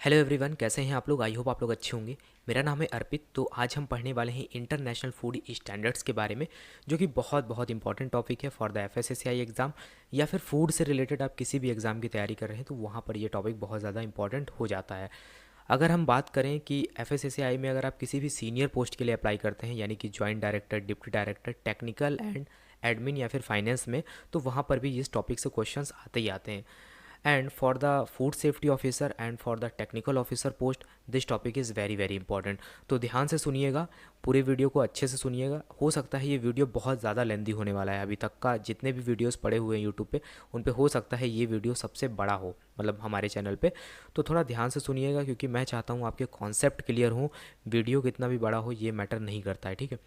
Hello everyone, कैसे हैं आप लोग। आई होप आप लोग अच्छे होंगे। मेरा नाम है अर्पित। तो आज हम पढ़ने वाले हैं इंटरनेशनल फूड स्टैंडर्ड्स के बारे में, जो कि बहुत बहुत इंपॉर्टेंट टॉपिक है फॉर द एफएसएसएआई एग्ज़ाम, या फिर फूड से रिलेटेड आप किसी भी एग्ज़ाम की तैयारी कर रहे हैं तो वहाँ पर ये टॉपिक बहुत ज़्यादा इंपॉर्टेंट हो जाता है। अगर हम बात करें कि एफएसएसएआई में अगर आप किसी भी सीनियर पोस्ट के लिए अप्लाई करते हैं, यानी कि joint director, deputy director, technical and admin या फिर फाइनेंस में, तो वहाँ पर भी इस टॉपिक से क्वेश्चंस आते ही आते हैं। And for the food safety officer and for the technical officer post this topic is very very important. तो ध्यान से सुनिएगा, पूरे वीडियो को अच्छे से सुनिएगा। हो सकता है ये वीडियो बहुत ज़्यादा लेंदी होने वाला है। अभी तक का जितने भी वीडियोस पड़े हुए हैं यूट्यूब पे, उन पे हो सकता है ये वीडियो सबसे बड़ा हो, मतलब हमारे चैनल पे। तो थोड़ा ध्यान से सुनिएगा, क्योंकि मैं चाहता हूँ आपके कॉन्सेप्ट क्लियर हो। वीडियो कितना भी बड़ा हो ये मैटर नहीं करता है, ठीक है।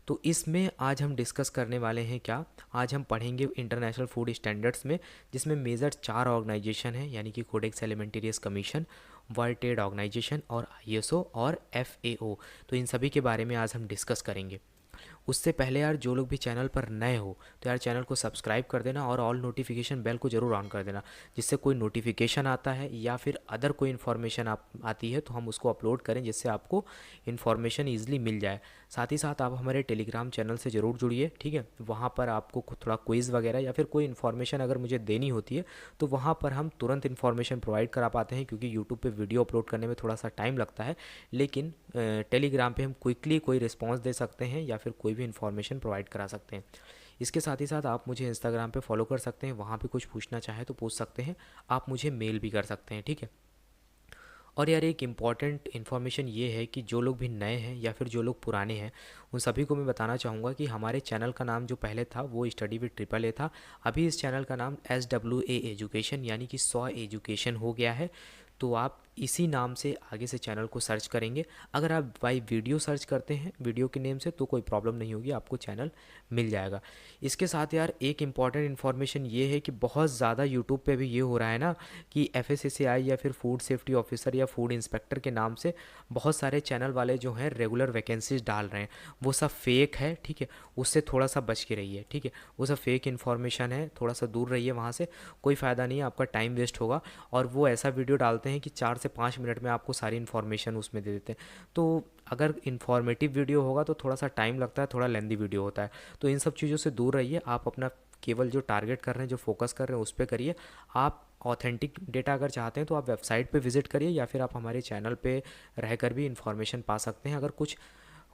तो इसमें आज हम डिस्कस करने वाले हैं क्या, आज हम पढ़ेंगे इंटरनेशनल फूड स्टैंडर्ड्स में, जिसमें मेजर 4 ऑर्गेनाइजेशन हैं, यानी कि Codex Alimentarius Commission, World Trade Organisation और आईएसओ और एफएओ। तो इन सभी के बारे में आज हम डिस्कस करेंगे। उससे पहले यार, जो लोग भी चैनल पर नए हो तो यार चैनल को सब्सक्राइब कर देना और ऑल नोटिफिकेशन बेल को ज़रूर ऑन कर देना, जिससे कोई नोटिफिकेशन आता है या फिर अदर कोई इन्फॉर्मेशन आप आती है तो हम उसको अपलोड करें, जिससे आपको इन्फॉर्मेशन ईजिली मिल जाए। साथ ही साथ आप हमारे टेलीग्राम चैनल से ज़रूर जुड़िए, ठीक है। वहाँ पर आपको थोड़ा क्विज़ वगैरह या फिर कोई इन्फॉर्मेशन अगर मुझे देनी होती है तो वहाँ पर हम तुरंत इन्फॉर्मेशन प्रोवाइड करा पाते हैं, क्योंकि यूट्यूब पे वीडियो अपलोड करने में थोड़ा सा टाइम लगता है। लेकिन टेलीग्राम पे हम क्विकली कोई रिस्पॉन्स दे सकते हैं या फिर कोई भी इन्फॉर्मेशन प्रोवाइड करा सकते हैं। इसके साथ ही साथ आप मुझे इंस्टाग्राम पे फॉलो कर सकते हैं, वहाँ पे कुछ पूछना चाहे तो पूछ सकते हैं। आप मुझे मेल भी कर सकते हैं, ठीक है। और यार एक इम्पॉर्टेंट इन्फॉर्मेशन ये है कि जो लोग भी नए हैं या फिर जो लोग पुराने हैं, उन सभी को मैं बताना चाहूँगा कि हमारे चैनल का नाम जो पहले था वो स्टडी विद ट्रिपल ए था। अभी इस चैनल का नाम SWA एजुकेशन यानी कि 100 एजुकेशन हो गया है। तो आप इसी नाम से आगे से चैनल को सर्च करेंगे। अगर आप बाई वीडियो सर्च करते हैं वीडियो के नेम से तो कोई प्रॉब्लम नहीं होगी, आपको चैनल मिल जाएगा। इसके साथ यार एक इम्पॉर्टेंट इन्फॉर्मेशन ये है कि बहुत ज़्यादा यूट्यूब पे भी ये हो रहा है ना कि एफएसएसएआई या फिर फूड सेफ्टी ऑफिसर या फूड इंस्पेक्टर के नाम से बहुत सारे चैनल वाले जो हैं रेगुलर वैकेंसीज डाल रहे हैं। वो सब फेक है, ठीक है। उससे थोड़ा सा बच के रहिए, ठीक है। वो सब फेक इन्फॉर्मेशन है, थोड़ा सा दूर रहिए वहाँ से। कोई फ़ायदा नहीं है, आपका टाइम वेस्ट होगा। और वो ऐसा वीडियो डालते हैं कि 4 से 5 मिनट में आपको सारी इन्फॉर्मेशन उसमें दे देते हैं। तो अगर इन्फॉर्मेटिव वीडियो होगा तो थोड़ा सा टाइम लगता है, थोड़ा लेंदी वीडियो होता है। तो इन सब चीज़ों से दूर रहिए। आप अपना केवल जो टारगेट कर रहे हैं, जो फोकस कर रहे हैं उस पर करिए। आप ऑथेंटिक डेटा अगर चाहते हैं तो आप वेबसाइट पे विजिट करिए, या फिर आप हमारे चैनल पे रहकर भी इन्फॉर्मेशन पा सकते हैं। अगर कुछ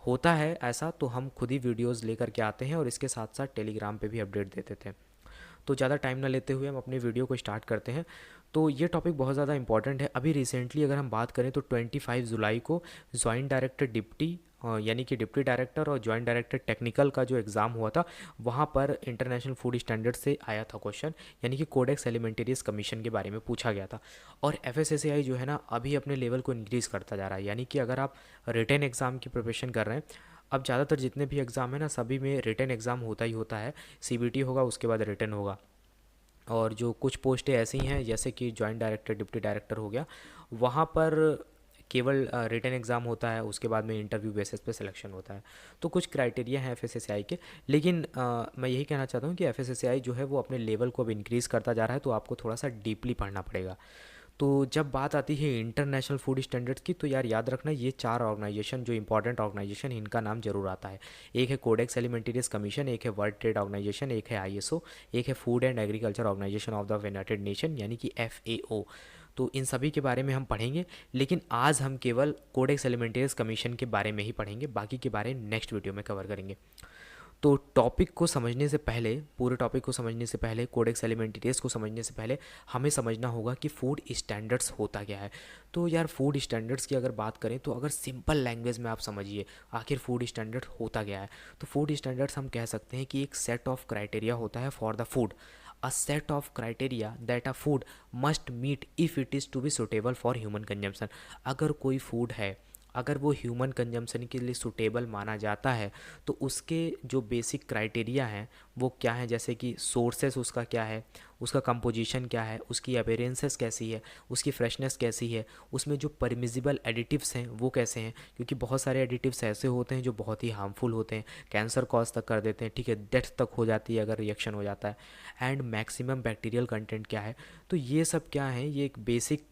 होता है ऐसा तो हम खुद ही वीडियोस लेकर के आते हैं, और इसके साथ साथ टेलीग्राम पे भी अपडेट देते थे। तो ज़्यादा टाइम ना लेते हुए हम अपनी वीडियो को स्टार्ट करते हैं। तो ये टॉपिक बहुत ज़्यादा इंपॉर्टेंट है। अभी रिसेंटली अगर हम बात करें तो 25 जुलाई को जॉइंट डायरेक्टर डिप्टी यानी कि डिप्टी डायरेक्टर और जॉइंट डायरेक्टर टेक्निकल का जो एग्ज़ाम हुआ था, वहाँ पर इंटरनेशनल फूड स्टैंडर्ड से आया था क्वेश्चन, यानी कि कोडेक्स एलिमेंटेरियस कमीशन के बारे में पूछा गया था। और एफएसएसएआई जो है ना, अभी अपने लेवल को इंक्रीज़ करता जा रहा है। यानी कि अगर आप रिटन एग्ज़ाम की प्रिपरेशन कर रहे हैं, अब ज़्यादातर जितने भी एग्ज़ाम है ना, सभी में रिटन एग्ज़ाम होता ही होता है। सीबीटी होगा, उसके बाद रिटन होगा। और जो कुछ पोस्टें ऐसी हैं जैसे कि जॉइंट डायरेक्टर, डिप्टी डायरेक्टर हो गया, वहाँ पर केवल रिटन एग्ज़ाम होता है, उसके बाद में इंटरव्यू बेसिस पे सिलेक्शन होता है। तो कुछ क्राइटेरिया हैं एफएसएसएआई के। लेकिन मैं यही कहना चाहता हूँ कि एफएसएसएआई जो है वो अपने लेवल को अब इंक्रीज़ करता जा रहा है, तो आपको थोड़ा सा डीपली पढ़ना पड़ेगा। तो जब बात आती है इंटरनेशनल फूड स्टैंडर्ड्स की, तो यार याद रखना ये 4 ऑर्गेनाइजेशन जो इंपॉर्टेंट ऑर्गेनाइजेशन, इनका नाम जरूर आता है। एक है कोडेक्स एलिमेंटेरियस कमीशन, एक है वर्ल्ड ट्रेड ऑर्गेनाइजेशन, एक है आईएसओ, एक है food and agriculture organization of the United Nation यानी कि एफएओ। तो इन सभी के बारे में हम पढ़ेंगे, लेकिन आज हम केवल कोडेक्स एलिमेंटेरियस कमीशन के बारे में ही पढ़ेंगे, बाकी के बारे नेक्स्ट वीडियो में कवर करेंगे। तो टॉपिक को समझने से पहले, पूरे टॉपिक को समझने से पहले, कोडेक्स एलिमेंटेरियस को समझने से पहले हमें समझना होगा कि फूड स्टैंडर्ड्स होता क्या है। तो यार फूड स्टैंडर्ड्स की अगर बात करें तो अगर सिंपल लैंग्वेज में आप समझिए आखिर फूड स्टैंडर्ड होता क्या है, तो फूड स्टैंडर्ड्स हम कह सकते हैं कि एक सेट ऑफ क्राइटेरिया होता है for the food, a set of criteria that a food must meet if it is to be suitable for human consumption. अगर कोई फूड है, अगर वो ह्यूमन कंजम्पशन के लिए सूटेबल माना जाता है, तो उसके जो बेसिक क्राइटेरिया हैं वो क्या हैं, जैसे कि सोर्सेस उसका क्या है, उसका कंपोजिशन क्या है, उसकी अपीयरेंसेस कैसी है, उसकी फ्रेशनेस कैसी है, उसमें जो परमिजिबल एडिटिव्स हैं वो कैसे हैं, क्योंकि बहुत सारे एडिटिव्स ऐसे होते हैं जो बहुत ही हार्मफुल होते हैं, कैंसर कॉज तक कर देते हैं, ठीक है, डेथ तक हो जाती है अगर रिएक्शन हो जाता है। एंड मैक्सिमम बैक्टीरियल कंटेंट क्या है। तो ये सब क्या है, ये एक बेसिक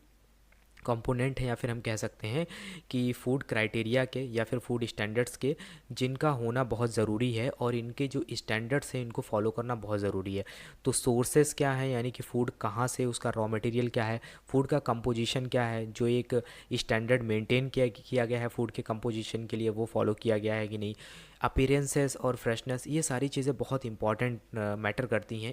कंपोनेंट हैं, या फिर हम कह सकते हैं कि फूड क्राइटेरिया के या फिर फूड स्टैंडर्ड्स के, जिनका होना बहुत ज़रूरी है और इनके जो स्टैंडर्ड्स हैं इनको फॉलो करना बहुत ज़रूरी है। तो सोर्सेस क्या है, यानी कि फ़ूड कहाँ से, उसका रॉ मटेरियल क्या है, फूड का कंपोजिशन क्या है, जो एक स्टैंडर्ड मेंटेन किया गया है फूड के कंपोजिशन के लिए, वो फॉलो किया गया है कि नहीं। अपीयरेंसेस और फ्रेशनेस, ये सारी चीज़ें बहुत इंपॉर्टेंट मैटर करती हैं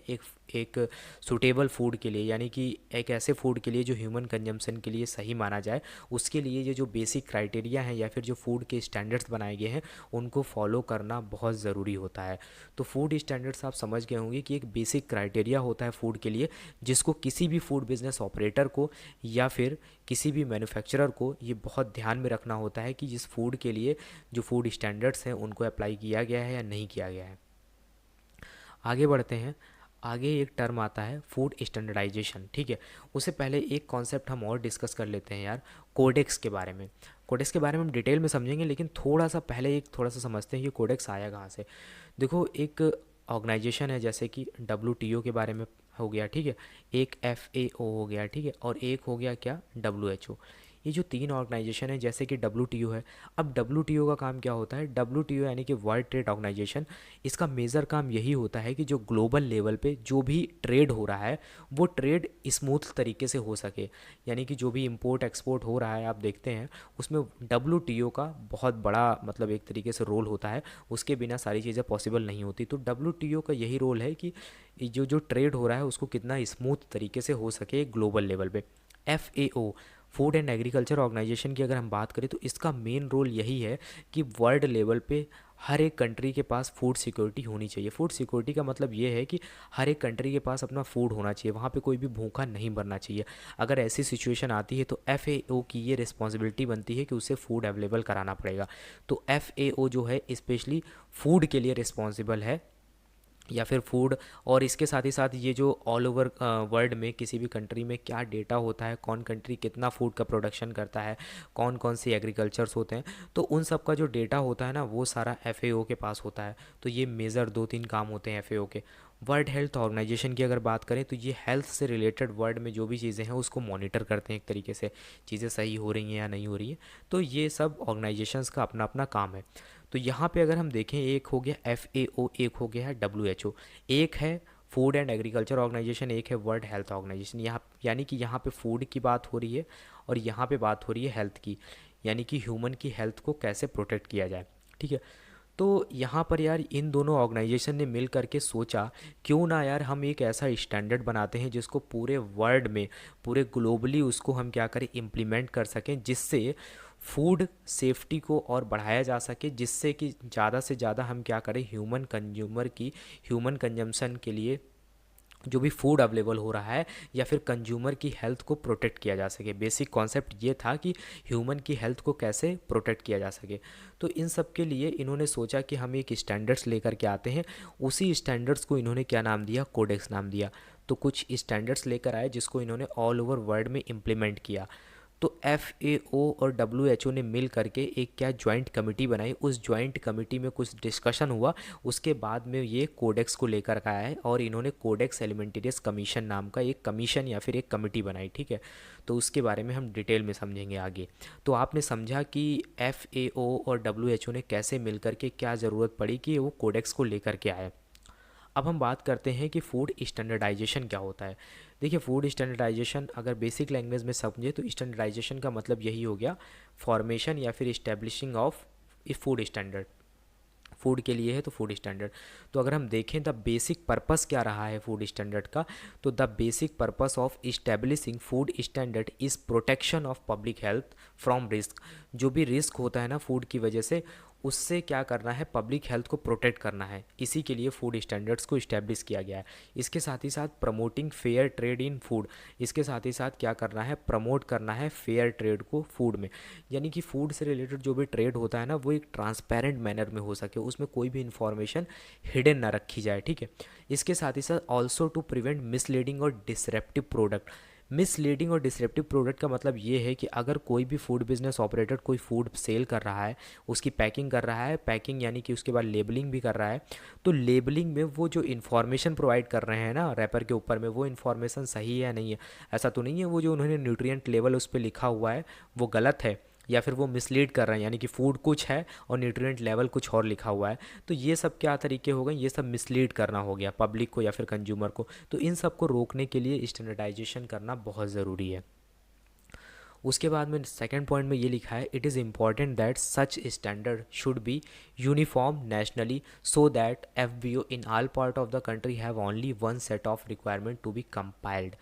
एक सूटेबल फूड के लिए, यानी कि एक ऐसे फूड के लिए जो ह्यूमन कंजम्पशन के लिए सही माना जाए। उसके लिए ये जो बेसिक क्राइटेरिया हैं या फिर जो फूड के स्टैंडर्ड्स बनाए गए हैं उनको फॉलो करना बहुत ज़रूरी होता है। तो फूड स्टैंडर्ड्स आप समझ गए होंगे कि एक बेसिक क्राइटेरिया होता है फूड के लिए, जिसको किसी भी फूड बिजनेस ऑपरेटर को या फिर किसी भी मैन्युफैक्चरर को ये बहुत ध्यान में रखना होता है कि जिस फूड के लिए जो फूड स्टैंडर्ड्स हैं उनको अप्लाई किया गया है या नहीं किया गया है। आगे बढ़ते हैं। आगे एक टर्म आता है फूड स्टैंडर्डाइजेशन, ठीक है। उससे पहले एक कॉन्सेप्ट हम और डिस्कस कर लेते हैं यार, कोडेक्स के बारे में। कोडेक्स के बारे में हम डिटेल में समझेंगे, लेकिन थोड़ा सा पहले एक थोड़ा सा समझते हैं कि कोडेक्स आया कहाँ से। देखो, एक ऑर्गेनाइजेशन है, जैसे कि WTO के बारे में हो गया, ठीक है, एक FAO हो गया, ठीक है, और एक हो गया क्या, WHO। ये जो तीन ऑर्गेनाइजेशन है, जैसे कि WTO है। अब WTO का काम क्या होता है, WTO यानी कि वर्ल्ड ट्रेड ऑर्गेनाइजेशन, इसका मेजर काम यही होता है कि जो ग्लोबल लेवल पे जो भी ट्रेड हो रहा है वो ट्रेड स्मूथ तरीके से हो सके। यानी कि जो भी इंपोर्ट एक्सपोर्ट हो रहा है, आप देखते हैं उसमें WTO का बहुत बड़ा मतलब एक तरीके से रोल होता है। उसके बिना सारी चीज़ें पॉसिबल नहीं होती। तो WTO का यही रोल है कि जो जो ट्रेड हो रहा है उसको कितना स्मूथ तरीके से हो सके ग्लोबल लेवल पे। FAO, food and agriculture organization की अगर हम बात करें तो इसका मेन रोल यही है कि वर्ल्ड लेवल पे हर एक कंट्री के पास फूड सिक्योरिटी होनी चाहिए। फूड सिक्योरिटी का मतलब ये है कि हर एक कंट्री के पास अपना फूड होना चाहिए, वहाँ पे कोई भी भूखा नहीं मरना चाहिए। अगर ऐसी सिचुएशन आती है तो FAO की ये रिस्पॉन्सिबिलिटी बनती है कि उसे फूड अवेलेबल कराना पड़ेगा। तो FAO जो है स्पेशली फूड के लिए रिस्पॉन्सिबल है, या फिर फूड। और इसके साथ ही साथ ये जो ऑल ओवर वर्ल्ड में किसी भी कंट्री में क्या डेटा होता है, कौन कंट्री कितना फूड का प्रोडक्शन करता है, कौन कौन से एग्रीकल्चर्स होते हैं, तो उन सब का जो डेटा होता है ना वो सारा FAO के पास होता है। तो ये मेजर 2-3 काम होते हैं FAO के। वर्ल्ड हेल्थ ऑर्गेनाइजेशन की अगर बात करें तो ये हेल्थ से रिलेटेड वर्ल्ड में जो भी चीज़ें हैं उसको मॉनिटर करते हैं, एक तरीके से चीज़ें सही हो रही हैं या नहीं हो रही हैं। तो ये सब ऑर्गेनाइजेशंस का अपना अपना काम है। तो यहाँ पे अगर हम देखें, एक हो गया FAO, एक हो गया है WHO, एक है फूड एंड एग्रीकल्चर ऑर्गेनाइजेशन, एक है वर्ल्ड हेल्थ ऑर्गेनाइजेशन। यहाँ यानी कि यहाँ पे फूड की बात हो रही है और यहाँ पे बात हो रही है हेल्थ की, यानी कि ह्यूमन की हेल्थ को कैसे प्रोटेक्ट किया जाए, ठीक है। तो यहाँ पर यार इन दोनों ऑर्गेनाइजेशन ने मिल करके सोचा, क्यों ना यार हम एक ऐसा स्टैंडर्ड बनाते हैं जिसको पूरे वर्ल्ड में, पूरे ग्लोबली उसको हम क्या करें, इम्प्लीमेंट कर सकें, जिससे फूड सेफ्टी को और बढ़ाया जा सके, जिससे कि ज़्यादा से ज़्यादा हम क्या करें, ह्यूमन कंजम्पशन के लिए जो भी फूड अवेलेबल हो रहा है या फिर कंज्यूमर की हेल्थ को प्रोटेक्ट किया जा सके। बेसिक कॉन्सेप्ट ये था कि ह्यूमन की हेल्थ को कैसे प्रोटेक्ट किया जा सके। तो इन सब के लिए इन्होंने सोचा कि हम एक स्टैंडर्ड्स लेकर के आते हैं। उसी स्टैंडर्ड्स को इन्होंने क्या नाम दिया, कोडेक्स नाम दिया। तो कुछ स्टैंडर्ड्स लेकर आए जिसको इन्होंने ऑल ओवर वर्ल्ड में इम्प्लीमेंट किया। तो FAO और WHO ने मिल करके एक क्या जॉइंट कमेटी बनाई। उस जॉइंट कमेटी में कुछ डिस्कशन हुआ, उसके बाद में ये कोडेक्स को लेकर के आया है और इन्होंने कोडेक्स एलिमेंटेरियस कमीशन नाम का एक कमीशन या फिर एक कमेटी बनाई, ठीक है। तो उसके बारे में हम डिटेल में समझेंगे आगे। तो आपने समझा कि FAO और WHO ने कैसे मिल करके क्या ज़रूरत पड़ी कि वो कोडेक्स को लेकर के आए। अब हम बात करते हैं कि फ़ूड स्टैंडर्डाइजेशन क्या होता है। देखिए, फ़ूड स्टैंडर्डाइजेशन अगर बेसिक लैंग्वेज में समझे तो स्टैंडर्डाइजेशन का मतलब यही हो गया, फॉर्मेशन या फिर establishing of A food standard. Food के लिए है तो फूड स्टैंडर्ड। तो अगर हम देखें द बेसिक पर्पस क्या रहा है फूड स्टैंडर्ड का, तो the basic purpose of establishing food standard is protection of public health from risk. जो भी रिस्क होता है ना फूड की वजह से, उससे क्या करना है, पब्लिक हेल्थ को प्रोटेक्ट करना है। इसी के लिए फूड स्टैंडर्ड्स को इस्टेब्लिश किया गया है। इसके साथ ही साथ promoting fair trade in food, इसके साथ ही साथ क्या करना है, प्रमोट करना है फेयर ट्रेड को फूड में। यानी कि फूड से रिलेटेड जो भी ट्रेड होता है ना वो एक ट्रांसपेरेंट मैनर में हो सके, उसमें कोई भी इंफॉर्मेशन हिडन ना रखी जाए, ठीक है। इसके साथ ही साथ ऑल्सो टू प्रिवेंट मिसलीडिंग और डिसरप्टिव प्रोडक्ट। मिसलीडिंग और डिसरप्टिव प्रोडक्ट का मतलब ये है कि अगर कोई भी फूड बिजनेस ऑपरेटर कोई फूड सेल कर रहा है, उसकी पैकिंग कर रहा है, पैकिंग यानी कि उसके बाद लेबलिंग भी कर रहा है, तो लेबलिंग में वो जो इन्फॉर्मेशन प्रोवाइड कर रहे हैं ना रैपर के ऊपर में, वो इन्फॉर्मेशन सही है या नहीं है। ऐसा तो नहीं है वो जो उन्होंने न्यूट्रिएंट लेवल उस पर लिखा हुआ है वो गलत है, या फिर वो मिसलीड कर रहे हैं, यानी कि फूड कुछ है और न्यूट्रिएंट लेवल कुछ और लिखा हुआ है। तो ये सब क्या तरीके हो गए, ये सब मिसलीड करना हो गया पब्लिक को या फिर कंज्यूमर को। तो इन सब को रोकने के लिए स्टैंडर्डाइजेशन करना बहुत ज़रूरी है। उसके बाद में सेकंड पॉइंट में ये लिखा है, it is important that such standard should be uniform nationally so that FBO in all part of the country have only one set of requirement to be compiled.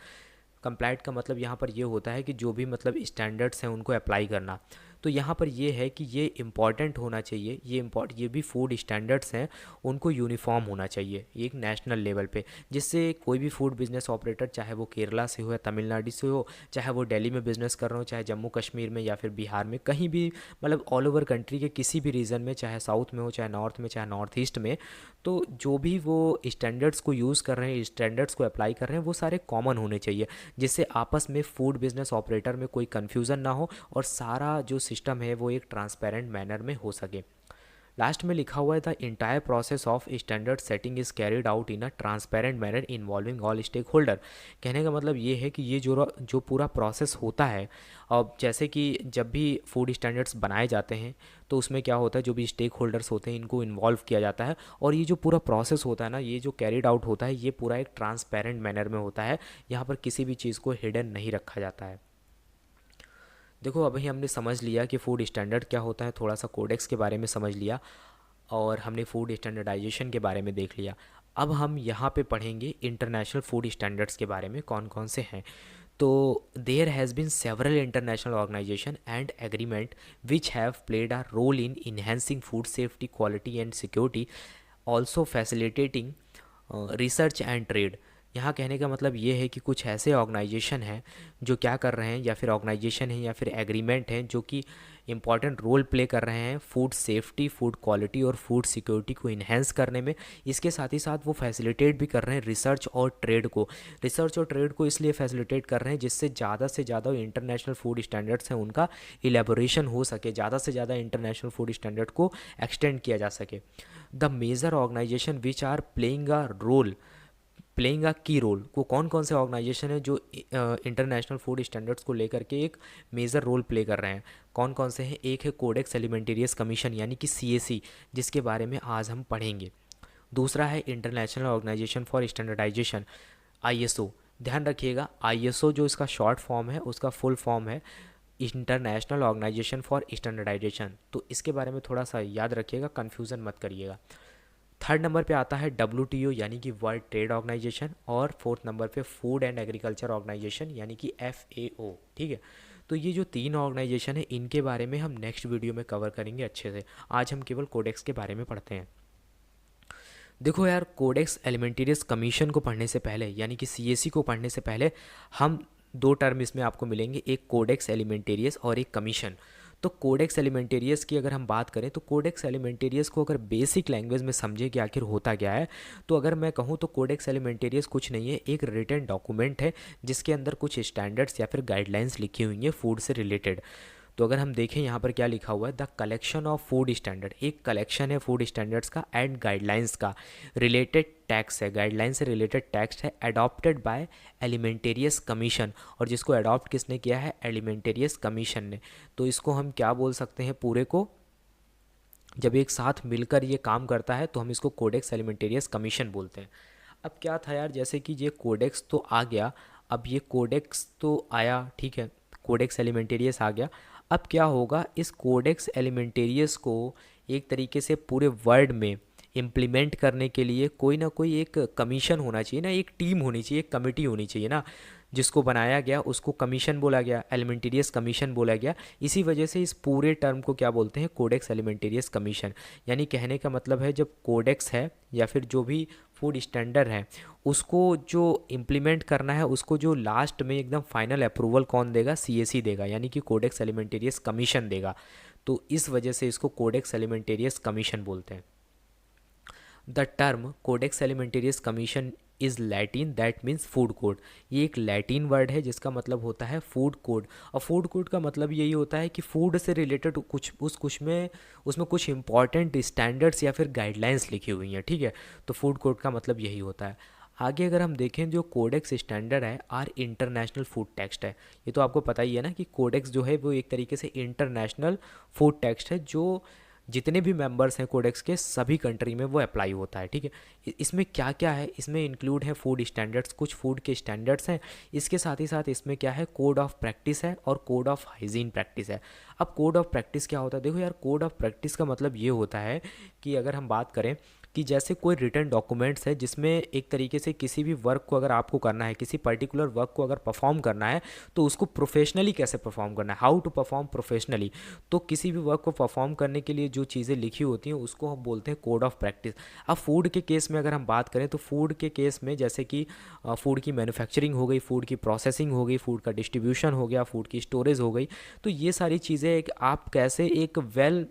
Complied का मतलब यहाँ पर ये होता है कि जो भी मतलब स्टैंडर्ड्स हैं उनको अप्लाई करना। तो यहाँ पर ये है कि ये इम्पॉर्टेंट होना चाहिए, ये भी फूड स्टैंडर्ड्स हैं उनको यूनिफॉर्म होना चाहिए एक नेशनल लेवल पे, जिससे कोई भी फूड बिजनेस ऑपरेटर, चाहे वो केरला से हो या तमिलनाडु से हो, चाहे वो दिल्ली में बिजनेस कर रहा हो, चाहे जम्मू कश्मीर में या फिर बिहार में, कहीं भी मतलब ऑल ओवर कंट्री के किसी भी रीजन में, चाहे साउथ में हो, चाहे नॉर्थ में, चाहे नॉर्थ ईस्ट में, तो जो भी वो स्टैंडर्ड्स को यूज़ कर रहे हैं, स्टैंडर्ड्स को अप्लाई कर रहे हैं, वो सारे कॉमन होने चाहिए, जिससे आपस में फूड बिजनेस ऑपरेटर में कोई कन्फ्यूज़न ना हो और सारा जो सिस्टम है वो एक ट्रांसपेरेंट मैनर में हो सके। लास्ट में लिखा हुआ है, the entire process of standard setting is carried out in a transparent manner involving all stake holder. कहने का मतलब ये है कि ये जो पूरा प्रोसेस होता है, अब जैसे कि जब भी फूड स्टैंडर्ड्स बनाए जाते हैं तो उसमें क्या होता है, जो भी स्टेक होल्डर्स होते हैं इनको इन्वॉल्व किया जाता है, और ये जो पूरा प्रोसेस होता है ना, ये जो कैरिड आउट होता है, ये पूरा एक ट्रांसपेरेंट मैनर में होता है। यहाँ पर किसी भी चीज़ को हिडन नहीं रखा जाता है। देखो अभी हमने समझ लिया कि फ़ूड स्टैंडर्ड क्या होता है, थोड़ा सा कोडेक्स के बारे में समझ लिया, और हमने फूड स्टैंडर्डाइजेशन के बारे में देख लिया। अब हम यहाँ पे पढ़ेंगे इंटरनेशनल फूड स्टैंडर्ड्स के बारे में कौन कौन से हैं। तो there has been several international organization and agreement which have played a role in enhancing food safety, quality and security, also facilitating research and trade. यहाँ कहने का मतलब ये है कि कुछ ऐसे ऑर्गेनाइजेशन हैं जो क्या कर रहे हैं, या फिर ऑर्गेनाइजेशन है या फिर एग्रीमेंट हैं जो कि इंपॉर्टेंट रोल प्ले कर रहे हैं फूड सेफ्टी, फूड क्वालिटी और फूड सिक्योरिटी को इन्हेंस करने में। इसके साथ ही साथ वो फैसिलिटेट भी कर रहे हैं रिसर्च और ट्रेड को। रिसर्च और ट्रेड को इसलिए फैसिलिटेट कर रहे हैं जिससे ज़्यादा से ज़्यादा इंटरनेशनल फूड स्टैंडर्ड्स हैं उनका इलेबोरेशन हो सके, ज़्यादा से ज़्यादा इंटरनेशनल फूड स्टैंडर्ड को एक्सटेंड किया जा सके। The major organization which are playing a key role, वो कौन कौन से ऑर्गेनाइजेशन है जो इंटरनेशनल फूड स्टैंडर्ड्स को लेकर के एक मेजर रोल प्ले कर रहे हैं, कौन कौन से हैं। एक है कोडेक्स एलिमेंटेरियस कमीशन यानी कि CAC, जिसके बारे में आज हम पढ़ेंगे। दूसरा है international organization for standardization, ISO। ध्यान रखिएगा, ISO जो इसका शॉर्ट फॉर्म है उसका फुल फॉर्म है इंटरनेशनल ऑर्गेनाइजेशन फॉर स्टैंडर्डाइजेशन। तो इसके बारे में थोड़ा सा याद रखिएगा, कन्फ्यूज़न मत करिएगा। थर्ड नंबर पे आता है WTO यानी कि वर्ल्ड ट्रेड ऑर्गेनाइजेशन, और फोर्थ नंबर पे फूड एंड एग्रीकल्चर ऑर्गेनाइजेशन यानी कि FAO। ठीक है, तो ये जो तीन ऑर्गेनाइजेशन है इनके बारे में हम नेक्स्ट वीडियो में कवर करेंगे अच्छे से। आज हम केवल कोडेक्स के बारे में पढ़ते हैं। देखो यार, कोडेक्स एलिमेंटेरियस कमीशन को पढ़ने से पहले यानी कि CAC को पढ़ने से पहले हम दो टर्म इसमें आपको मिलेंगे, एक कोडेक्स एलिमेंटेरियस और एक कमीशन। तो कोडेक्स एलिमेंटेरियस की अगर हम बात करें तो कोडेक्स एलिमेंटेरियस को अगर बेसिक लैंग्वेज में समझे कि आखिर होता क्या है, तो अगर मैं कहूँ तो कोडेक्स एलिमेंटेरियस कुछ नहीं है, एक रिटन डॉक्यूमेंट है जिसके अंदर कुछ स्टैंडर्ड्स या फिर गाइडलाइंस लिखी हुई हैं फूड से रिलेटेड। तो अगर हम देखें यहाँ पर क्या लिखा हुआ है, the collection of food standard, एक कलेक्शन है फूड स्टैंडर्ड्स का एंड गाइडलाइंस का, रिलेटेड टैक्स है, गाइडलाइन से रिलेटेड टैक्स है, अडॉप्टेड बाय एलिमेंटेरियस कमीशन, और जिसको अडॉप्ट किसने किया है, एलिमेंटेरियस कमीशन ने। तो इसको हम क्या बोल सकते हैं, पूरे को जब एक साथ मिलकर ये काम करता है तो हम इसको कोडेक्स एलिमेंटेरियस कमीशन बोलते हैं। अब क्या था यार, जैसे कि ये कोडेक्स तो आ गया, अब ये कोडेक्स तो आया, ठीक है, कोडेक्स एलिमेंटेरियस आ गया। अब क्या होगा, इस कोडेक्स एलिमेंटेरियस को एक तरीके से पूरे वर्ल्ड में इम्प्लीमेंट करने के लिए कोई ना कोई एक कमीशन होना चाहिए ना, एक टीम होनी चाहिए, एक कमेटी होनी चाहिए ना, जिसको बनाया गया उसको कमीशन बोला गया, एलिमेंटेरियस कमीशन बोला गया। इसी वजह से इस पूरे टर्म को क्या बोलते हैं, कोडेक्स एलिमेंटेरियस कमीशन। यानी कहने का मतलब है जब कोडेक्स है या फिर जो भी फूड स्टैंडर्ड है उसको जो इम्प्लीमेंट करना है, उसको जो लास्ट में एकदम फाइनल अप्रूवल कौन देगा, CAC देगा, यानी कि कोडेक्स एलिमेंटेरियस कमीशन देगा। तो इस वजह से इसको कोडेक्स एलिमेंटेरियस कमीशन बोलते हैं। The term Codex Alimentarius Commission is Latin that means food code. ये एक लैटिन वर्ड है जिसका मतलब होता है फूड कोड। और फूड कोड का मतलब यही होता है कि फूड से रिलेटेड कुछ में उसमें कुछ इंपॉर्टेंट स्टैंडर्ड्स या फिर गाइडलाइंस लिखी हुई हैं, ठीक है। तो फूड कोड का मतलब यही होता है। आगे अगर हम देखें, जो कोडेक्स स्टैंडर्ड है आर इंटरनेशनल फूड टेक्स्ट है। ये तो आपको पता ही है ना कि कोडेक्स जो है वो एक तरीके से इंटरनेशनल फूड टेक्स्ट है, जो जितने भी मेंबर्स हैं कोडेक्स के सभी कंट्री में वो अप्लाई होता है, ठीक है। इसमें क्या क्या है, इसमें इंक्लूड है फूड स्टैंडर्ड्स, कुछ फूड के स्टैंडर्ड्स हैं। इसके साथ ही साथ इसमें क्या है, कोड ऑफ प्रैक्टिस है और कोड ऑफ हाइजीन प्रैक्टिस है। अब कोड ऑफ प्रैक्टिस क्या होता है, देखो यार, कोड ऑफ प्रैक्टिस का मतलब ये होता है कि अगर हम बात करें कि जैसे कोई रिटर्न डॉक्यूमेंट्स है जिसमें एक तरीके से किसी भी वर्क को अगर आपको करना है, किसी पर्टिकुलर वर्क को अगर परफॉर्म करना है, तो उसको प्रोफेशनली कैसे परफॉर्म करना है, हाउ टू परफॉर्म प्रोफेशनली। तो किसी भी वर्क को परफॉर्म करने के लिए जो चीज़ें लिखी होती हैं उसको हम बोलते हैं कोड ऑफ प्रैक्टिस। अब फूड के केस में अगर हम बात करें तो फूड के केस में जैसे कि फूड की मैन्युफैक्चरिंग हो गई, फूड की प्रोसेसिंग हो गई, फूड का डिस्ट्रीब्यूशन हो गया, फूड की स्टोरेज हो गई, तो ये सारी चीज़ें आप कैसे एक वेल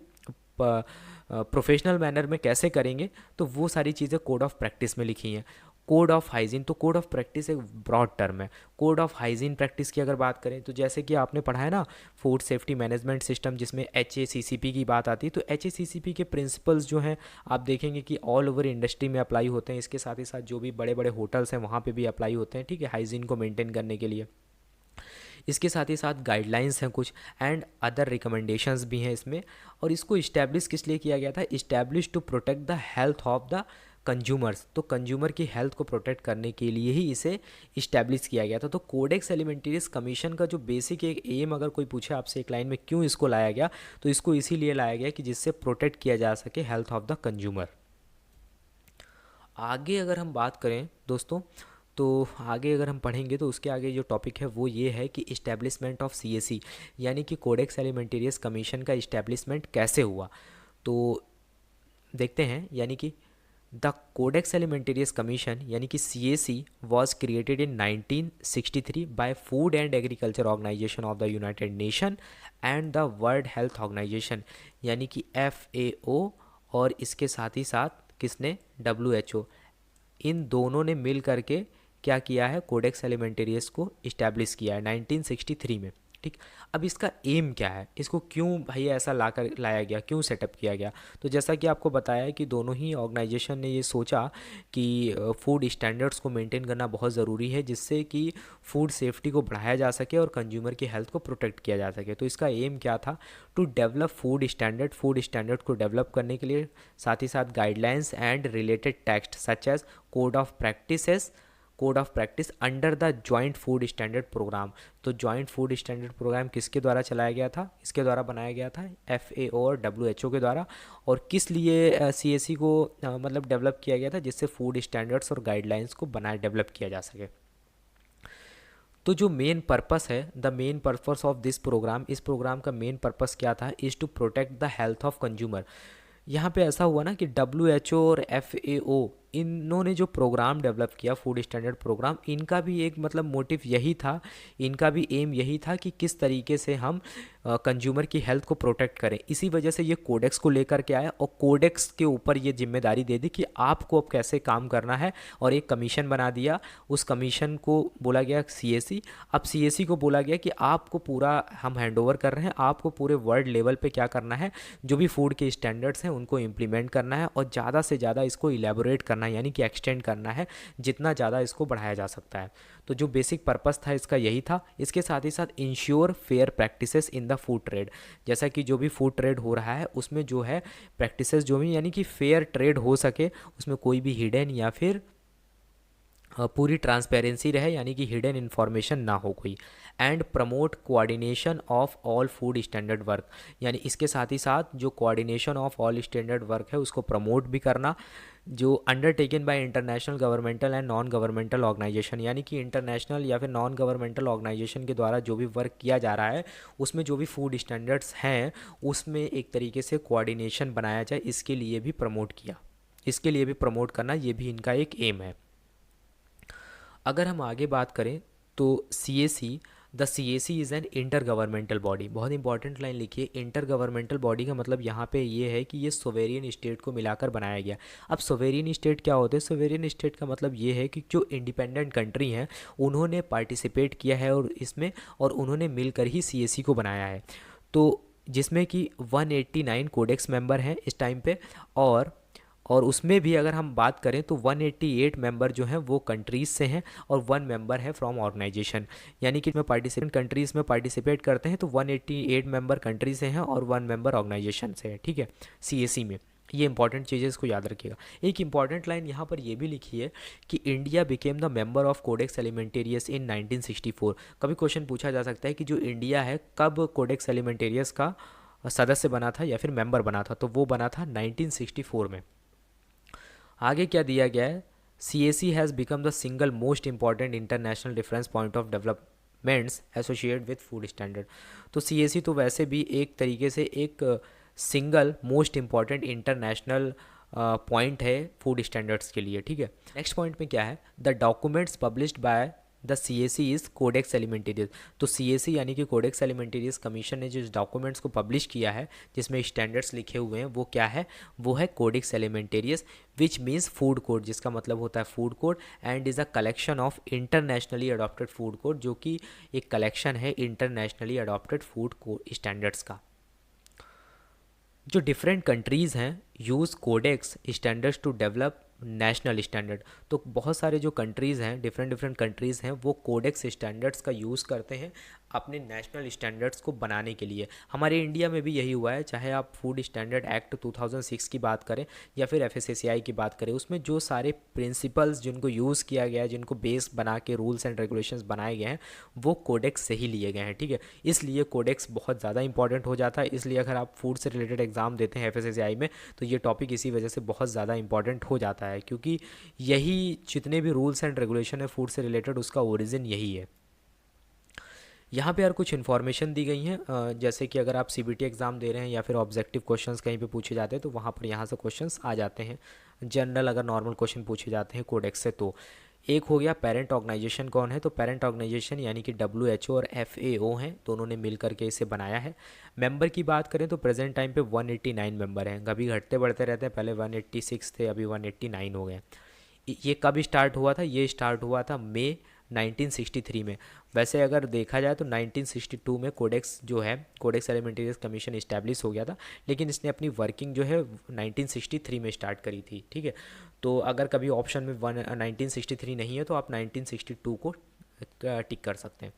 प्रोफेशनल मैनर में कैसे करेंगे, तो वो सारी चीज़ें कोड ऑफ प्रैक्टिस में लिखी हैं। कोड ऑफ हाइजीन, तो कोड ऑफ प्रैक्टिस एक ब्रॉड टर्म है। कोड ऑफ हाइजीन प्रैक्टिस की अगर बात करें तो जैसे कि आपने पढ़ा है ना फूड सेफ्टी मैनेजमेंट सिस्टम, जिसमें HACCP की बात आती है, तो HACCP के प्रिंसिपल्स जो हैं आप देखेंगे कि ऑल ओवर इंडस्ट्री में अप्लाई होते हैं। इसके साथ ही साथ जो भी बड़े बड़े होटल्स हैं वहाँ पे भी अप्लाई होते हैं, ठीक है, हाइजीन को मेंटेन करने के लिए। इसके साथ ही साथ गाइडलाइंस हैं कुछ, एंड अदर रिकमेंडेशंस भी हैं इसमें। और इसको इस्टेब्लिश किस लिए किया गया था, establish to protect the health of the consumers. तो कंज्यूमर की हेल्थ को प्रोटेक्ट करने के लिए ही इसे इस्टेब्लिश किया गया था। तो कोडेक्स एलिमेंटेरियस कमीशन का जो बेसिक एक एम अगर कोई पूछे आपसे एक लाइन में क्यों इसको लाया गया, तो इसको इसीलिए लाया गया कि जिससे प्रोटेक्ट किया जा सके हेल्थ ऑफ द कंज्यूमर। आगे अगर हम बात करें दोस्तों, तो आगे अगर हम पढ़ेंगे तो उसके आगे जो टॉपिक है वो ये है कि इस्टेब्लिशमेंट ऑफ CAC, यानी कि कोडेक्स एलिमेंटेरियस कमीशन का इस्टेब्लिशमेंट कैसे हुआ। तो देखते हैं, यानी कि द कोडेक्स एलिमेंटेरियस कमीशन यानी कि CAC was created in 1963 by food and agriculture organization of the United Nation and the World Health Organization, यानी कि FAO, और इसके साथ ही साथ किसने, WHO। इन दोनों ने मिल करके क्या किया है, कोडेक्स एलिमेंटेरियस को इस्टेब्लिश किया है 1963 में, ठीक। अब इसका एम क्या है, इसको क्यों भाई ऐसा लाया गया, क्यों सेटअप किया गया। तो जैसा कि आपको बताया है कि दोनों ही ऑर्गेनाइजेशन ने ये सोचा कि फूड स्टैंडर्ड्स को मेंटेन करना बहुत ज़रूरी है, जिससे कि फूड सेफ्टी को बढ़ाया जा सके और कंज्यूमर की हेल्थ को प्रोटेक्ट किया जा सके। तो इसका एम क्या था, टू डेवलप फूड स्टैंडर्ड को डेवलप करने के लिए, साथ ही साथ guidelines and related text such as code of practice under the joint food standard program. तो जॉइंट फूड स्टैंडर्ड प्रोग्राम किसके द्वारा चलाया गया था, इसके द्वारा बनाया गया था FAO और WHO के द्वारा। और किस लिए CAC को मतलब डेवलप किया गया था, जिससे फूड स्टैंडर्ड्स और गाइडलाइंस को डेवलप किया जा सके। तो जो मेन पर्पस है, the main purpose of this program, इस प्रोग्राम का मेन पर्पस क्या था, is to protect the health of consumer. यहाँ पे ऐसा हुआ ना कि WHO और FAO इन्होंने जो प्रोग्राम डेवलप किया फूड स्टैंडर्ड प्रोग्राम, इनका भी एक मतलब मोटिव यही था, इनका भी एम यही था कि किस तरीके से हम कंज्यूमर की हेल्थ को प्रोटेक्ट करें। इसी वजह से ये कोडेक्स को लेकर के आया और कोडेक्स के ऊपर ये जिम्मेदारी दे दी कि आपको अब कैसे काम करना है, और एक कमीशन बना दिया। उस कमीशन को बोला गया CAC। अब CAC को बोला गया कि आपको पूरा हम हैंडओवर कर रहे हैं, आपको पूरे वर्ल्ड लेवल पे क्या करना है, जो भी फूड के स्टैंडर्ड्स हैं उनको इम्प्लीमेंट करना है और ज़्यादा से ज़्यादा इसको इलेबोरेट करना है, यानी कि एक्सटेंड करना है, जितना ज़्यादा इसको बढ़ाया जा सकता है। तो जो बेसिक पर्पस था इसका यही था। इसके साथ ही साथ ensure fair practices in the food trade, जैसा कि जो भी फूड ट्रेड हो रहा है उसमें जो है प्रैक्टिसेस जो भी, यानी कि फेयर ट्रेड हो सके, उसमें कोई भी हिडन या फिर पूरी ट्रांसपेरेंसी रहे, यानी कि हिडन इन्फॉर्मेशन ना हो कोई। And promote coordination of all food standard work, यानी इसके साथ ही साथ जो coordination of all standard work है उसको प्रमोट भी करना, जो undertaken by international governmental and non governmental organization, यानी कि इंटरनेशनल या फिर नॉन गवर्नमेंटल ऑर्गेनाइजेशन के द्वारा जो भी वर्क किया जा रहा है उसमें जो भी फूड स्टैंडर्ड्स हैं उसमें एक तरीके से कोऑर्डिनेशन बनाया जाए, इसके लिए भी प्रमोट किया, इसके लिए भी प्रमोट करना, ये भी इनका एक एम है। अगर हम आगे बात करें तो CAC the CAC is an inter governmental body. बहुत इंपॉर्टेंट लाइन लिखिए, इंटर गवर्नमेंटल बॉडी का मतलब यहाँ पे ये है कि ये सोवेरियन स्टेट को मिलाकर बनाया गया। अब सोवेरियन स्टेट क्या होते हैं? सोवेरियन स्टेट का मतलब ये है कि जो इंडिपेंडेंट कंट्री हैं उन्होंने पार्टिसिपेट किया है और इसमें, और उन्होंने मिलकर ही CAC को बनाया है। तो जिसमें कि 189 कोडेक्स मेंबर हैं इस टाइम पे, और उसमें भी अगर हम बात करें तो 188 मेंबर जो हैं वो कंट्रीज़ से हैं और 1 मेंबर है फ्रॉम ऑर्गेनाइजेशन। यानी कि में पार्टिसिपेंट कंट्रीज़ में पार्टिसिपेट करते हैं तो 188 मेंबर कंट्री से हैं और 1 मेंबर ऑर्गेनाइजेशन से है, ठीक है, CAC में। ये इंपॉर्टेंट चीज़ें को याद रखिएगा। एक इंपॉर्टेंट लाइन यहाँ पर ये भी लिखी है कि India became the member of Codex Alimentarius in 1964। कभी क्वेश्चन पूछा जा सकता है कि जो इंडिया है कब कोडेक्स एलिमेंटेरियस का सदस्य बना था या फिर मेंबर बना था, तो वो बना था 1964 में। आगे क्या दिया गया है? CAC has become the single most important international reference point of developments associate with food standard. तो CAC तो वैसे भी एक तरीके से एक single most important international point है फूड स्टैंडर्ड्स के लिए, ठीक है। नेक्स्ट पॉइंट में क्या है? The documents published by the CAC is Codex Alimentarius. तो CAC यानी कि कोडेक्स एलिमेंटेरियस कमीशन ने जिस डॉक्यूमेंट्स को पब्लिश किया है जिसमें स्टैंडर्ड्स लिखे हुए हैं वो क्या है? वो है Codex Alimentarius which means food code, जिसका मतलब होता है food code, and is a collection of internationally adopted food code, जो कि एक कलेक्शन है internationally adopted food code standards का। जो डिफरेंट कंट्रीज़ हैं use Codex standards to develop national standard. तो बहुत सारे जो कंट्रीज़ हैं, डिफरेंट कंट्रीज़ हैं, वो कोडेक्स स्टैंडर्ड्स का यूज़ करते हैं अपने नेशनल स्टैंडर्ड्स को बनाने के लिए। हमारे इंडिया में भी यही हुआ है, चाहे आप फूड स्टैंडर्ड एक्ट 2006 की बात करें या फिर FSSAI की बात करें, उसमें जो सारे प्रिंसिपल्स जिनको यूज़ किया गया है, जिनको बेस बना के रूल्स एंड रेगुलेशंस बनाए गए हैं, वो कोडेक्स से ही लिए गए हैं, ठीक है। इसलिए कोडेक्स बहुत ज़्यादा इंपॉर्टेंट हो जाता है। इसलिए अगर आप फूड से रिलेटेड एग्जाम देते हैं FSSAI में तो ये टॉपिक इसी वजह से बहुत ज़्यादा इंपॉर्टेंट हो जाता है, क्योंकि यही जितने भी रूल्स एंड रेगुलेशन है फूड से रिलेटेड उसका ओरिजिन यही है। यहाँ पे यार कुछ इन्फॉर्मेशन दी गई हैं, जैसे कि अगर आप CBT एग्ज़ाम दे रहे हैं या फिर ऑब्जेक्टिव क्वेश्चंस कहीं पे पूछे जाते हैं तो वहाँ पर यहाँ से क्वेश्चंस आ जाते हैं। जनरल अगर नॉर्मल क्वेश्चन पूछे जाते हैं कोडेक्स से तो एक हो गया पेरेंट ऑर्गेनाइजेशन कौन है? तो पेरेंट ऑर्गेनाइजेशन यानी कि WHO और FAO हैं, दोनों ने मिल करके इसे बनाया है। मेंबर की बात करें तो प्रेजेंट टाइम पे 189 मेंबर हैं, कभी घटते बढ़ते रहते हैं, पहले 186 थे, अभी 189 हो गए। ये कब स्टार्ट हुआ था? ये स्टार्ट हुआ था मई 1963 में। वैसे अगर देखा जाए तो 1962 में कोडेक्स जो है कोडेक्स एलिमेंटेरियस कमीशन इस्टेब्लिश हो गया था, लेकिन इसने अपनी वर्किंग जो है 1963 में स्टार्ट करी थी, ठीक है। तो अगर कभी ऑप्शन में 1963 नहीं है तो आप 1962 को टिक कर सकते हैं।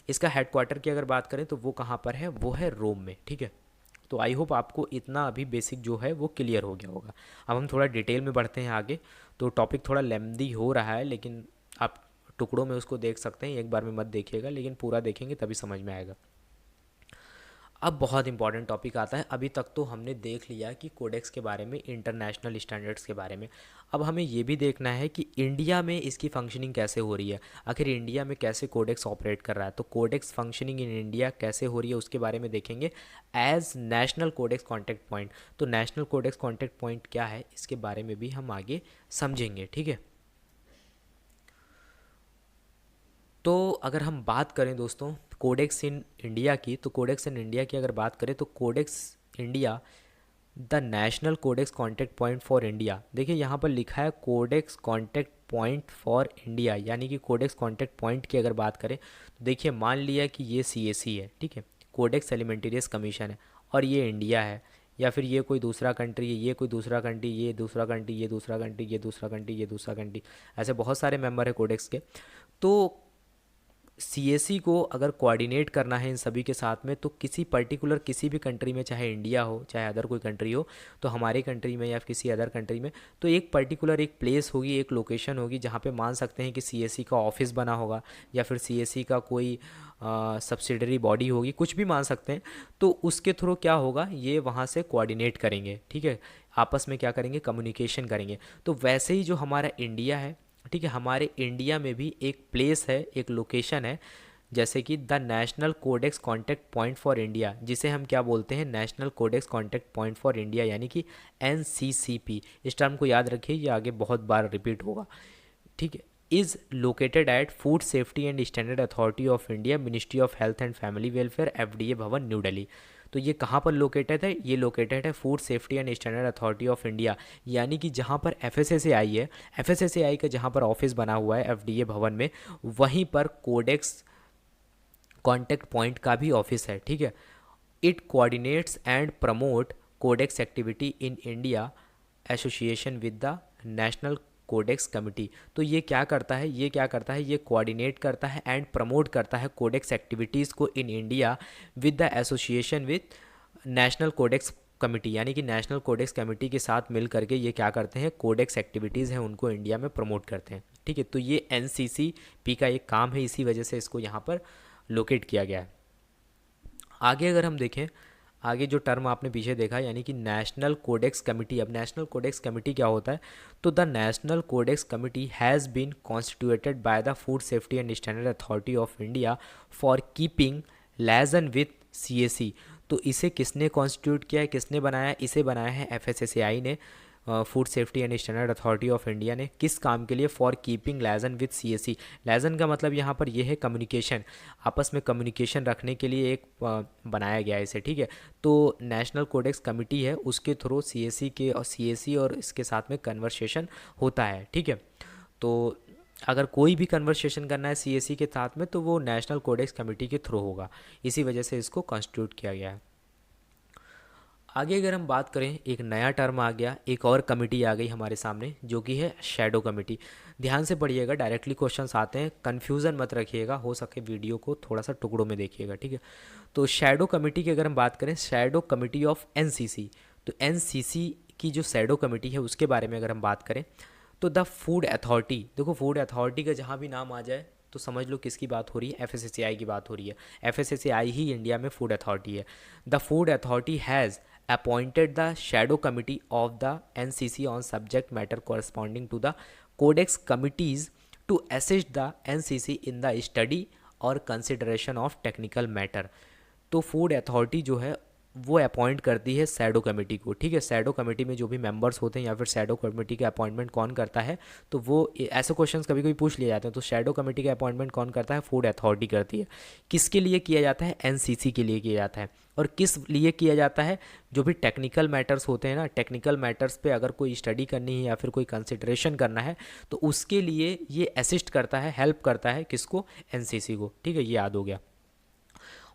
इसका हेडक्वार्टर की अगर बात करें तो वो कहाँ पर है? वो है रोम में, ठीक है। तो आई होप आपको इतना अभी बेसिक जो है वो क्लियर हो गया होगा। अब हम थोड़ा डिटेल में बढ़ते हैं आगे। तो टॉपिक थोड़ा लेंदी हो रहा है, लेकिन आप टुकड़ों में उसको देख सकते हैं, एक बार में मत देखिएगा, लेकिन पूरा देखेंगे तभी समझ में आएगा। अब बहुत इंपॉर्टेंट टॉपिक आता है। अभी तक तो हमने देख लिया कि कोडेक्स के बारे में, इंटरनेशनल स्टैंडर्ड्स के बारे में। अब हमें ये भी देखना है कि इंडिया में इसकी फंक्शनिंग कैसे हो रही है, आखिर इंडिया में कैसे कोडेक्स ऑपरेट कर रहा है। तो कोडेक्स फंक्शनिंग इन इंडिया कैसे हो रही है उसके बारे में देखेंगे as national codex contact point. तो नेशनल कोडेक्स कॉन्टैक्ट पॉइंट क्या है इसके बारे में भी हम आगे समझेंगे, ठीक है। तो अगर हम बात करें दोस्तों कोडेक्स इन इंडिया की, तो कोडेक्स इन इंडिया की अगर बात करें तो Codex India the national codex contact point for India. देखिए यहाँ पर लिखा है Codex contact point for India, यानी कि कोडेक्स कॉन्टैक्ट पॉइंट की अगर बात करें तो देखिए मान लिया कि ये CAC है, ठीक है, कोडेक्स एलिमेंटेरियस कमीशन है, और ये इंडिया है, या फिर ये कोई दूसरा कंट्री है, ये कोई दूसरा कंट्री, ये दूसरा कंट्री, ये दूसरा कंट्री, ये दूसरा कंट्री, ये दूसरा कंट्री, ऐसे बहुत सारे मेंबर है कोडेक्स के। तो CAC को अगर कोऑर्डिनेट करना है इन सभी के साथ में, तो किसी पर्टिकुलर किसी भी कंट्री में, चाहे इंडिया हो चाहे अदर कोई कंट्री हो, तो हमारे कंट्री में या किसी अदर कंट्री में, तो एक पर्टिकुलर एक प्लेस होगी, एक लोकेशन होगी जहाँ पे मान सकते हैं कि CAC का ऑफिस बना होगा, या फिर CAC का कोई सब्सिडरी बॉडी होगी, कुछ भी मान सकते हैं। तो उसके थ्रू क्या होगा, ये वहाँ से कोऑर्डिनेट करेंगे, ठीक है, आपस में क्या करेंगे, कम्युनिकेशन करेंगे। तो वैसे ही जो हमारा इंडिया है, ठीक है, हमारे इंडिया में भी एक प्लेस है, एक लोकेशन है, जैसे कि the national codex contact point for India, जिसे हम क्या बोलते हैं, national codex contact point for India, यानी कि NCCP। इस टर्म को याद रखिए, ये आगे बहुत बार रिपीट होगा, ठीक है। Is located at food safety and standard authority of India, ministry of health and family welfare, FDA भवन, न्यू दिल्ली। तो ये कहाँ पर लोकेटेड है? ये लोकेटेड है food safety and standard authority of India, यानी कि जहाँ पर FSSAI है, FSSAI का जहाँ पर ऑफिस बना हुआ है FDA भवन में, वहीं पर कोडेक्स कॉन्टैक्ट पॉइंट का भी ऑफिस है, ठीक है। It coordinates and promote Codex activity in India association with the national Codex committee. तो ये क्या करता है? ये कोऑर्डिनेट करता है एंड प्रमोट करता है कोडेक्स एक्टिविटीज़ को in India with the association with national Codex committee, यानी कि नेशनल कोडेक्स कमिटी के साथ मिल करके ये क्या करते हैं? कोडेक्स एक्टिविटीज़ हैं उनको इंडिया में प्रमोट करते हैं, ठीक है। तो ये NCCP का एक काम है, इसी वजह से इसको यहाँ पर लोकेट किया गया है। आगे अगर हम देखें, आगे जो टर्म आपने पीछे देखा, यानी कि नेशनल कोडेक्स कमिटी। अब नेशनल कोडेक्स कमिटी क्या होता है? तो the national Codex committee has been constituted by the food safety and standard authority of India for keeping liaison with CAC। तो इसे किसने कॉन्स्टिट्यूट किया है, किसने बनाया है? इसे बनाया है FSSAI ने, food safety and standard authority of India ने। किस काम के लिए? For keeping liaison with CAC। Liaison का मतलब यहाँ पर यह है कम्युनिकेशन, आपस में कम्युनिकेशन रखने के लिए एक बनाया गया है इसे, ठीक है। तो नेशनल कोडेक्स कमिटी है, उसके थ्रू CAC और इसके साथ में कन्वर्सेशन होता है, ठीक है। तो अगर कोई भी कन्वर्सेशन करना है CAC के साथ में तो वो नेशनल कोडेक्स कमेटी के थ्रू होगा, इसी वजह से इसको कॉन्स्टिट्यूट किया गया है। आगे अगर हम बात करें, एक नया टर्म आ गया, एक और कमेटी आ गई हमारे सामने, जो कि है शैडो कमेटी। ध्यान से पढ़िएगा, डायरेक्टली क्वेश्चंस आते हैं, कन्फ्यूज़न मत रखिएगा, हो सके वीडियो को थोड़ा सा टुकड़ों में देखिएगा, ठीक है। तो शैडो कमेटी की अगर हम बात करें, शैडो कमेटी ऑफ NCC, तो NCC की जो शैडो कमेटी है उसके बारे में अगर हम बात करें, तो द फूड अथॉरिटी, देखो फूड अथॉरिटी का जहाँ भी नाम आ जाए तो समझ लो किसकी बात हो रही है? FSSAI की बात हो रही है। FSSAI ही इंडिया में फूड अथॉरिटी है। The food authority has appointed the shadow committee of the NCC on subject matter corresponding to the codex committees to assist the NCC in the study और consideration of technical matter। तो food authority जो है वो appoint करती है shadow committee को, ठीक है। शैडो कमेटी में जो भी मेंबर्स होते हैं या फिर शैडो कमेटी का अपॉइंटमेंट कौन करता है, तो वो ऐसे क्वेश्चंस कभी कभी पूछ लिए जाते हैं। तो शैडो कमेटी का अपॉइंटमेंट कौन करता है? फूड अथॉरिटी करती है। किसके लिए किया जाता है? NCC के लिए किया जाता है। और किस लिए किया जाता है? जो भी टेक्निकल मैटर्स होते हैं ना, टेक्निकल मैटर्स पे अगर कोई स्टडी करनी है या फिर कोई कंसिडरेशन करना है तो उसके लिए ये असिस्ट करता है, हेल्प करता है, किसको? NCC को, ठीक है। ये याद हो गया।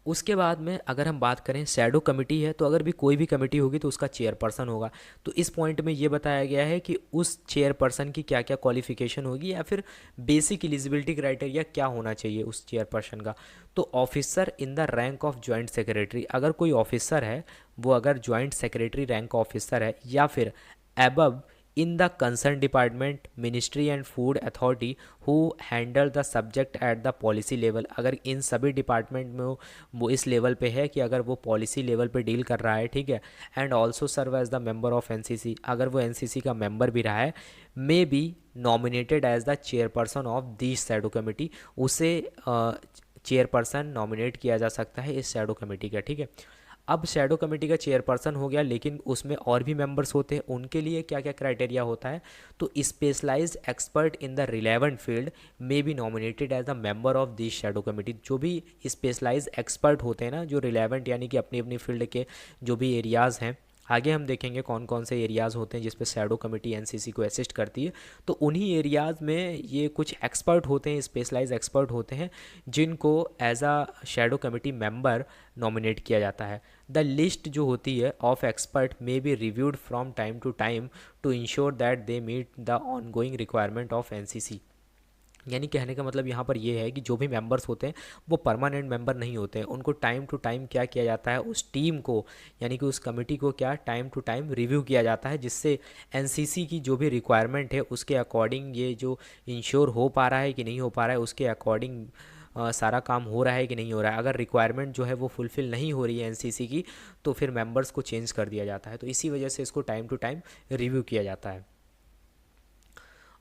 उसके बाद में अगर हम बात करें, शैडो कमेटी है तो अगर भी कोई भी कमेटी होगी तो उसका चेयरपर्सन होगा। तो इस पॉइंट में ये बताया गया है कि उस चेयरपर्सन की क्या क्या क्वालिफिकेशन होगी या फिर बेसिक एलिजिबिलिटी क्राइटेरिया क्या होना चाहिए उस चेयरपर्सन का। तो officer in the rank of joint secretary, अगर कोई ऑफिसर है वो अगर जॉइंट सेक्रेटरी रैंक का ऑफिसर है या फिर above in the concerned department, ministry and food authority who handle the subject at the policy level, अगर इन सभी डिपार्टमेंट में वो इस लेवल पे है कि अगर वो पॉलिसी लेवल पे डील कर रहा है, ठीक है। And also serve as the member of NCC, अगर वो NCC का मेंबर भी रहा है, may be nominated as the chairperson of this shadow committee, उसे चेयरपर्सन नॉमिनेट किया जा सकता है इस शैडो कमेटी का, ठीक है। अब शैडो कमेटी का चेयरपर्सन हो गया, लेकिन उसमें और भी मेंबर्स होते हैं, उनके लिए क्या क्या क्राइटेरिया होता है? तो specialized expert in the relevant field may be nominated as the member of this shadow committee. जो भी स्पेशलाइज्ड एक्सपर्ट होते हैं ना, जो रिलेवेंट यानी कि अपनी अपनी फील्ड के जो भी एरियाज़ हैं, आगे हम देखेंगे कौन कौन से एरियाज़ होते हैं जिस पे शैडो कमेटी NCC को असिस्ट करती है। तो उन्हीं एरियाज़ में ये कुछ एक्सपर्ट होते हैं, स्पेशलाइज एक्सपर्ट होते हैं, जिनको as a shadow committee member nominate किया जाता है। द लिस्ट जो होती है of expert may be reviewed from time to time to ensure that they meet the ongoing requirement of NCC। यानी कहने का मतलब यहाँ पर ये है कि जो भी मेंबर्स होते हैं वो परमानेंट मेंबर नहीं होते हैं, उनको टाइम टू टाइम क्या किया जाता है, उस टीम को यानी कि उस कमेटी को क्या टाइम टू टाइम रिव्यू किया जाता है, जिससे NCC की जो भी रिक्वायरमेंट है उसके अकॉर्डिंग ये जो इंश्योर हो पा रहा है कि नहीं हो पा रहा है, उसके अकॉर्डिंग सारा काम हो रहा है कि नहीं हो रहा है। अगर रिक्वायरमेंट जो है वो फुलफ़िल नहीं हो रही है NCC की, तो फिर मेंबर्स को चेंज कर दिया जाता है। तो इसी वजह से इसको टाइम टू टाइम रिव्यू किया जाता है।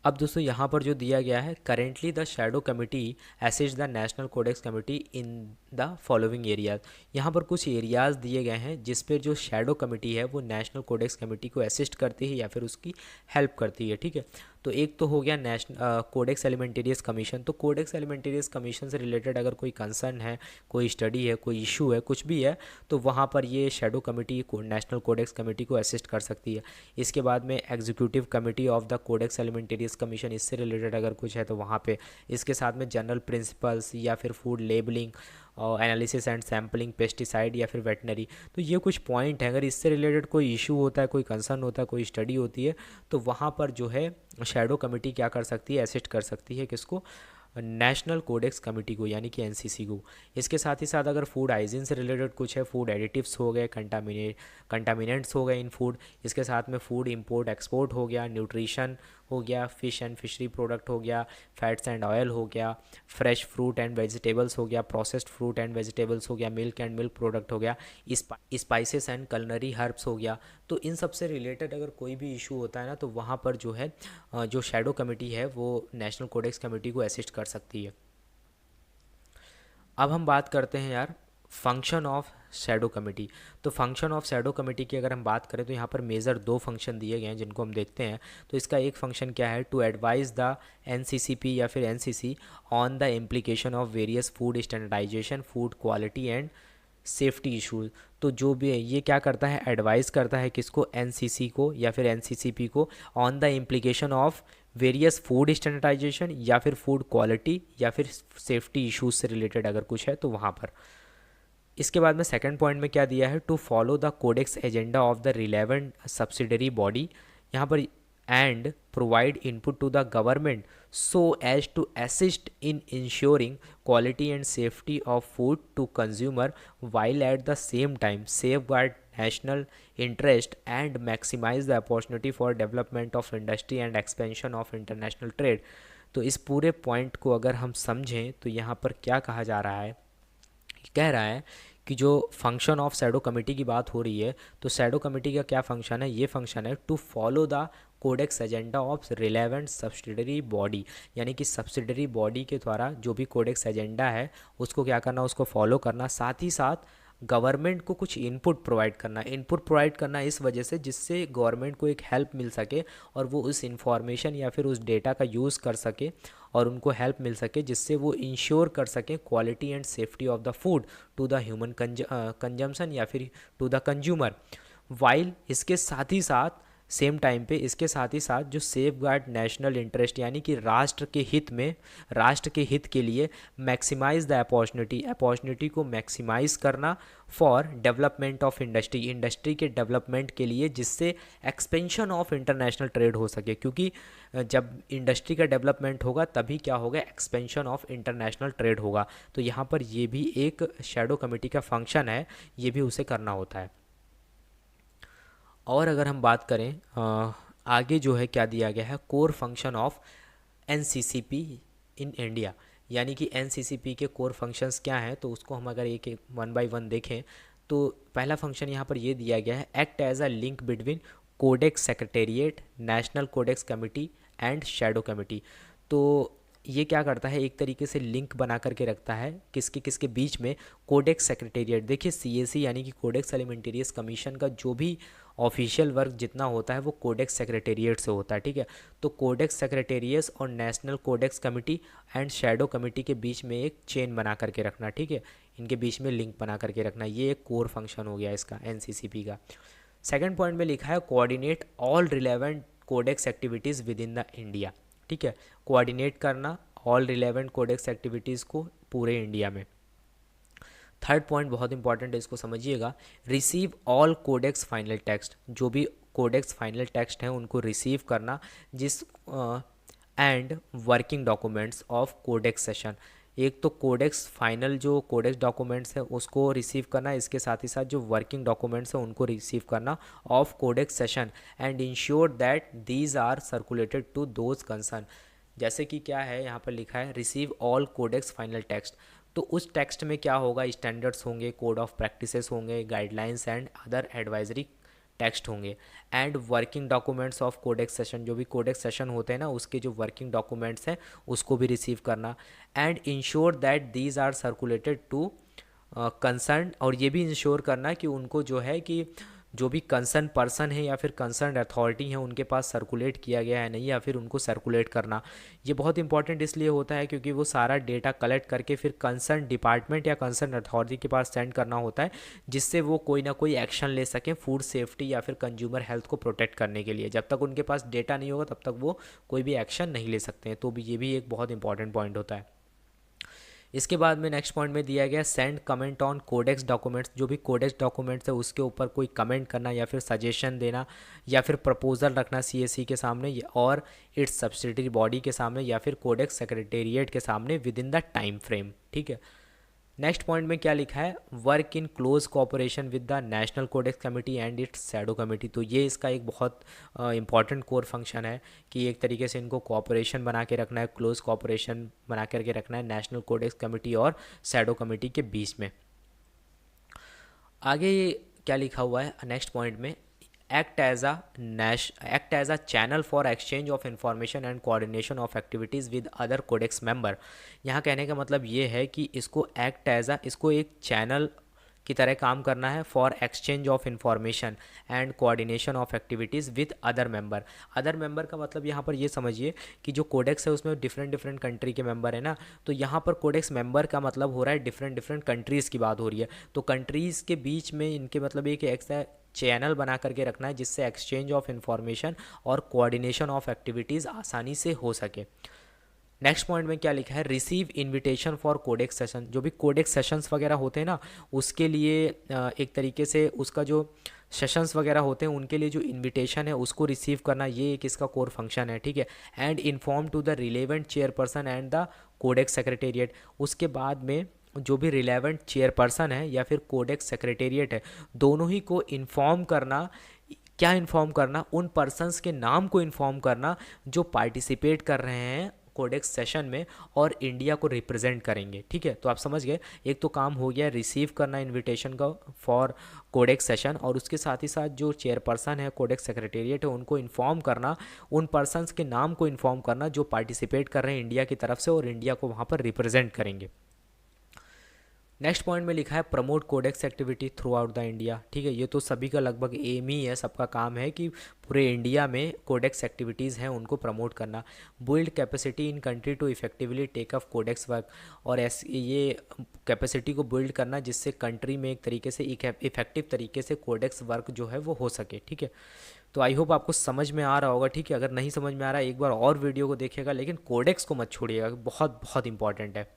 अब दोस्तों यहाँ पर जो दिया गया है, currently the shadow committee assist the national Codex committee in the following areas. यहाँ पर कुछ एरियाज़ दिए गए हैं जिस पर जो शैडो कमेटी है वो नेशनल कोडेक्स कमेटी को असिस्ट करती है या फिर उसकी हेल्प करती है, ठीक है। तो एक तो हो गया नेशनल कोडेक्स एलिमेंटेरियस कमीशन। तो कोडेक्स एलिमेंटेरियस कमीशन से रिलेटेड अगर कोई कंसर्न है, कोई स्टडी है, कोई इशू है, कुछ भी है, तो वहाँ पर ये shadow committee national Codex committee को असिस्ट कर सकती है। इसके बाद में executive committee of the Codex Alimentarius Commission, इससे रिलेटेड अगर कुछ है तो वहाँ पे। इसके साथ में जनरल प्रिंसिपल्स या फिर food labelling, analysis and sampling, pesticide या फिर वेटनरी। तो ये कुछ पॉइंट है, अगर इससे रिलेटेड कोई इशू होता है, कोई कंसर्न होता है, कोई स्टडी होती है, तो वहाँ पर जो है शैडो कमेटी क्या कर सकती है, असिस्ट कर सकती है किसको, नेशनल कोडेक्स कमेटी को, यानी कि एनसीसी को। इसके साथ ही साथ अगर फूड हाइजीन से रिलेटेड कुछ है, फूड एडिटिव्स हो गए, कंटामिनेंट्स हो गए इन फूड, इसके साथ में फूड इंपोर्ट एक्सपोर्ट हो गया, न्यूट्रिशन हो गया, फिश एंड फिशरी प्रोडक्ट हो गया, फैट्स एंड ऑयल हो गया, फ्रेश फ्रूट एंड वेजिटेबल्स हो गया, प्रोसेस्ड फ्रूट एंड वेजिटेबल्स हो गया, मिल्क एंड मिल्क प्रोडक्ट हो गया, स्पाइसेस एंड कलनरी हर्ब्स हो गया। तो इन सब से रिलेटेड अगर कोई भी इशू होता है ना, तो वहाँ पर जो है जो शैडो कमेटी है वो नेशनल कोडेक्स कमेटी को असिस्ट कर सकती है। अब हम बात करते हैं यार फंक्शन ऑफ शैडो कमेटी। तो फंक्शन ऑफ शैडो कमेटी की अगर हम बात करें तो यहाँ पर मेजर 2 फंक्शन दिए गए हैं जिनको हम देखते हैं। तो इसका एक फंक्शन क्या है, टू एडवाइज द एनसीसीपी या फिर NCC on the implication of various food standardization, food quality and safety issues. तो जो भी है ये क्या करता है, एडवाइस करता है किसको, एनसीसी को या फिर एनसीसीपी को, on the implication of various food standardization या फिर फूड क्वालिटी या फिर सेफ्टी इश्यूज से रिलेटेड अगर कुछ है तो वहाँ पर। इसके बाद में सेकंड पॉइंट में क्या दिया है, to follow the Codex agenda of the relevant subsidiary body, यहाँ पर and provide input to the government so as to assist in ensuring quality and safety of food to consumer while at the same time safeguard national interest and maximize the opportunity for development of industry and expansion of international trade। तो इस पूरे point को अगर हम समझें तो यहाँ पर क्या कहा जा रहा है, कह रहा है कि जो फंक्शन ऑफ शैडो कमेटी की बात हो रही है, तो शैडो कमेटी का क्या फंक्शन है, ये फंक्शन है to follow the Codex agenda of relevant subsidiary body, यानी कि सब्सिडरी बॉडी के द्वारा जो भी कोडेक्स एजेंडा है उसको क्या करना, उसको फॉलो करना, साथ ही साथ गवर्नमेंट को कुछ इनपुट प्रोवाइड करना। इनपुट प्रोवाइड करना इस वजह से जिससे गवर्नमेंट को एक हेल्प मिल सके और वो उस इंफॉर्मेशन या फिर उस डेटा का यूज़ कर सके और उनको हेल्प मिल सके जिससे वो इंश्योर कर सकें quality and safety of the food to the human consumption या फिर टू द कंज्यूमर। वाइल इसके साथ ही साथ सेम टाइम पे इसके साथ ही साथ जो सेफ गार्ड नेशनल इंटरेस्ट, यानी कि राष्ट्र के हित में, राष्ट्र के हित के लिए मैक्सिमाइज द अपॉर्चुनिटी को मैक्सिमाइज करना फॉर डेवलपमेंट ऑफ इंडस्ट्री के डेवलपमेंट के लिए, जिससे एक्सपेंशन ऑफ इंटरनेशनल ट्रेड हो सके। क्योंकि जब इंडस्ट्री का डेवलपमेंट होगा तभी क्या होगा, एक्सपेंशन ऑफ इंटरनेशनल ट्रेड होगा। तो यहाँ पर ये भी एक शैडो कमेटी का फंक्शन है, ये भी उसे करना होता है। और अगर हम बात करें आगे जो है क्या दिया गया है, core function of NCCP in India, यानी कि एनसीसीपी के कोर फंक्शंस क्या हैं, तो उसको हम अगर एक एक 1 बाय 1 देखें तो पहला फंक्शन यहाँ पर ये दिया गया है, act as a link between Codex secretariat, national Codex committee and shadow committee. तो ये क्या करता है, एक तरीके से लिंक बना करके रखता है किसके किसके बीच में, कोडेक्स सेक्रेटेरिएट। देखिए सीएसी यानी कि कोडेक्स एलिमेंटेरियस कमीशन का जो भी ऑफिशियल वर्क जितना होता है वो कोडेक्स सेक्रेटेरिएट से होता है, ठीक है। तो कोडेक्स सेक्रेटेरियस और national Codex committee and shadow committee के बीच में एक चेन बना करके रखना, ठीक है, इनके बीच में लिंक बना करके रखना, ये एक कोर फंक्शन हो गया इसका एनसीसीपी का। सेकंड पॉइंट में लिखा है coordinate all relevant Codex activities within the India, ठीक है, कोऑर्डिनेट करना ऑल रिलेवेंट कोडेक्स एक्टिविटीज़ को पूरे इंडिया में। थर्ड पॉइंट बहुत इंपॉर्टेंट है, इसको समझिएगा, receive all Codex final text, जो भी कोडेक्स फाइनल टेक्स्ट हैं उनको रिसीव करना, जिस and working documents of Codex session. एक तो कोडेक्स फाइनल जो कोडेक्स डॉक्यूमेंट्स है उसको रिसीव करना, इसके साथ ही साथ जो वर्किंग डॉक्यूमेंट्स है उनको रिसीव करना of Codex session and ensure that these are circulated to those concern. जैसे कि क्या है यहाँ पर लिखा है, receive all Codex final text, तो उस टेक्स्ट में क्या होगा, स्टैंडर्ड्स होंगे, कोड ऑफ प्रैक्टिसेस होंगे, guidelines and other advisory text होंगे, and working documents of Codex session, जो भी कोडेक्स सेशन होते हैं ना उसके जो वर्किंग डॉक्यूमेंट्स हैं उसको भी रिसीव करना, and ensure that these are circulated to concern, और ये भी इंश्योर करना कि उनको जो है कि जो भी कंसर्न पर्सन है या फिर कंसर्न अथॉरिटी है उनके पास सर्कुलेट किया गया है नहीं, या फिर उनको सर्कुलेट करना। ये बहुत इंपॉर्टेंट इसलिए होता है क्योंकि वो सारा डेटा कलेक्ट करके फिर कंसर्न डिपार्टमेंट या कंसर्न अथॉरिटी के पास सेंड करना होता है, जिससे वो कोई ना कोई एक्शन ले सकें फूड सेफ्टी या फिर कंज्यूमर हेल्थ को प्रोटेक्ट करने के लिए। जब तक उनके पास डेटा नहीं होगा तब तक वो कोई भी एक्शन नहीं ले सकते हैं। तो भी ये भी एक बहुत इंपॉर्टेंट पॉइंट होता है। इसके बाद में नेक्स्ट पॉइंट में दिया गया send comment on Codex documents. जो भी कोडेक्स डॉक्यूमेंट्स है उसके ऊपर कोई कमेंट करना या फिर सजेशन देना या फिर प्रपोजल रखना सीएससी के सामने और इट्स सब्सिडरी बॉडी के सामने या फिर कोडेक्स सेक्रेटेरिएट के सामने within the time frame. ठीक है। नेक्स्ट पॉइंट में क्या लिखा है, work in close cooperation with the national Codex committee and its shadow committee. तो ये इसका एक बहुत इंपॉर्टेंट कोर फंक्शन है कि एक तरीके से इनको कोऑपरेशन बना के रखना है, क्लोज कोऑपरेशन बना करके रखना है नेशनल कोडेक्स कमेटी और शैडो कमेटी के बीच में। आगे क्या लिखा हुआ है नेक्स्ट पॉइंट में, act as a channel for exchange of information and coordination of activities with other Codex member. यहाँ कहने का मतलब ये है कि इसको एक चैनल की तरह काम करना है for exchange of information and coordination of activities with other member. Other member का मतलब यहाँ पर ये समझिए कि जो कोडेक्स है उसमें डिफरेंट डिफरेंट कंट्री के मेंबर है ना, तो यहाँ पर कोडेक्स मेंबर का मतलब हो रहा है डिफरेंट डिफरेंट कंट्रीज़ की बात हो रही है। तो कंट्रीज़ के बीच में इनके मतलब एक ऐसा चैनल बना करके रखना है जिससे एक्सचेंज ऑफ इंफॉर्मेशन और कोऑर्डिनेशन ऑफ एक्टिविटीज़ आसानी से हो सके। नेक्स्ट पॉइंट में क्या लिखा है, receive invitation for Codex session. जो भी कोडेक्स सेशंस वगैरह होते हैं ना, उसके लिए एक तरीके से उसका जो सेशंस वगैरह होते हैं उनके लिए जो इनविटेशन है उसको रिसीव करना, ये एक इसका कोर फंक्शन है। ठीक है। And inform to the relevant chairperson and the Codex secretariat. उसके बाद में जो भी रिलेवेंट चेयरपर्सन है या फिर कोडेक्स सेक्रेटेरिएट है, दोनों ही को इन्फॉर्म करना। क्या इन्फॉर्म करना, उन पर्सन्स के नाम को इन्फॉर्म करना जो पार्टिसिपेट कर रहे हैं कोडेक्स सेशन में और इंडिया को रिप्रेजेंट करेंगे। ठीक है। तो आप समझ गए, एक तो काम हो गया रिसीव करना इनविटेशन का फॉर कोडेक्स सेशन, और उसके साथ ही साथ जो चेयरपर्सन है कोडेक्स सेक्रेटेरिएट है उनको इन्फॉर्म करना, उन पर्सन्स के नाम को इन्फॉर्म करना जो पार्टिसिपेट कर रहे हैं इंडिया की तरफ से और इंडिया को वहाँ पर रिप्रेजेंट करेंगे। नेक्स्ट पॉइंट में लिखा है promote Codex activity throughout the India. ठीक है। ये तो सभी का लगभग एम ही है, सबका काम है कि पूरे इंडिया में कोडेक्स एक्टिविटीज़ हैं उनको प्रमोट करना। Build capacity in country to effectively take up Codex work. और ऐसे ये कैपेसिटी को बिल्ड करना जिससे कंट्री में एक तरीके से इफेक्टिव तरीके से कोडेक्स वर्क जो है वो हो सके। ठीक है। तो आई होप आपको समझ में आ रहा होगा। ठीक है। अगर नहीं समझ में आ रहा है एक बार और वीडियो को देखिएगा, लेकिन कोडेक्स को मत छोड़िएगा, बहुत बहुत इंपॉर्टेंट है।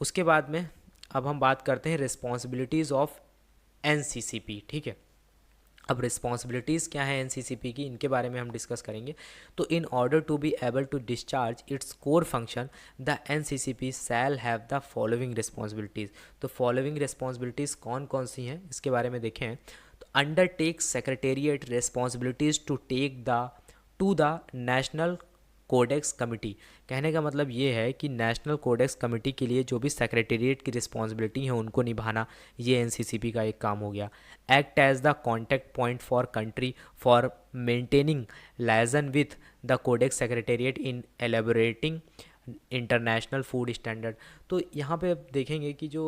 उसके बाद में अब हम बात करते हैं रिस्पॉन्सिबिलिटीज़ ऑफ एनसीसीपी। ठीक है। अब रिस्पॉन्सिबिलिटीज़ क्या है एनसीसीपी की, इनके बारे में हम डिस्कस करेंगे। तो in order to be able to discharge its core function the NCCP shall have the following responsibilities. तो फॉलोइंग रिस्पॉन्सिबिलिटीज़ कौन कौन सी हैं इसके बारे में देखें। तो undertake secretariat responsibilities to the national Codex committee. कहने का मतलब ये है कि नेशनल कोडेक्स कमेटी के लिए जो भी सेक्रेटेरिएट की रिस्पॉन्सिबिलिटी है उनको निभाना, ये एनसीसीपी का एक काम हो गया। Act as the contact point for country for maintaining liaison with the Codex secretariat in elaborating international food standard. तो यहाँ पे अब देखेंगे कि जो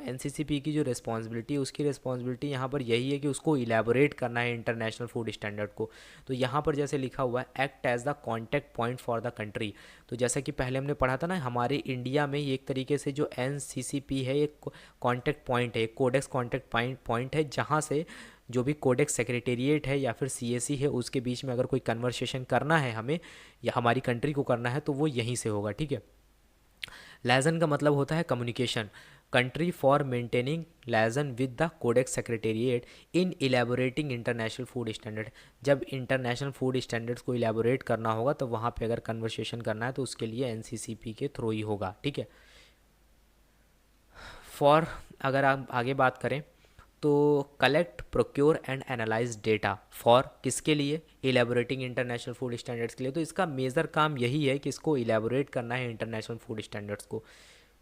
एनसीसीपी की जो रिस्पॉन्सिबिलिटी है उसकी रिस्पॉन्सिबिलिटी यहाँ पर यही है कि उसको इलेबोरेट करना है इंटरनेशनल फूड स्टैंडर्ड को। तो यहाँ पर जैसे लिखा हुआ है act as the contact point for the country. तो जैसा कि पहले हमने पढ़ा था ना, हमारे इंडिया में एक तरीके से जो एनसीसीपी है एक कॉन्टैक्ट पॉइंट है, एक कोडेक्स कॉन्टैक्ट पॉइंट है, जहाँ से जो भी कोडेक्स सेक्रेटेरिएट है या फिर सीएसी है उसके बीच में अगर कोई कन्वर्सेशन करना है हमें या हमारी कंट्री को करना है तो वो यहीं से होगा। ठीक है। लाइजन का मतलब होता है communication, country for maintaining liaison with the Codex secretariat in elaborating international food standard. जब इंटरनेशनल फूड स्टैंडर्ड्स को इलेबोरेट करना होगा तो वहाँ पे अगर कन्वर्सेशन करना है तो उसके लिए एनसीसीपी के थ्रू ही होगा। ठीक है। फॉर अगर आप आगे बात करें तो collect procure and analyse data for किसके लिए, इलेबोरेटिंग इंटरनेशनल फूड स्टैंडर्ड्स के लिए। तो इसका मेजर काम यही है कि इसको इलेबोरेट करना है इंटरनेशनल फूड स्टैंडर्ड्स को।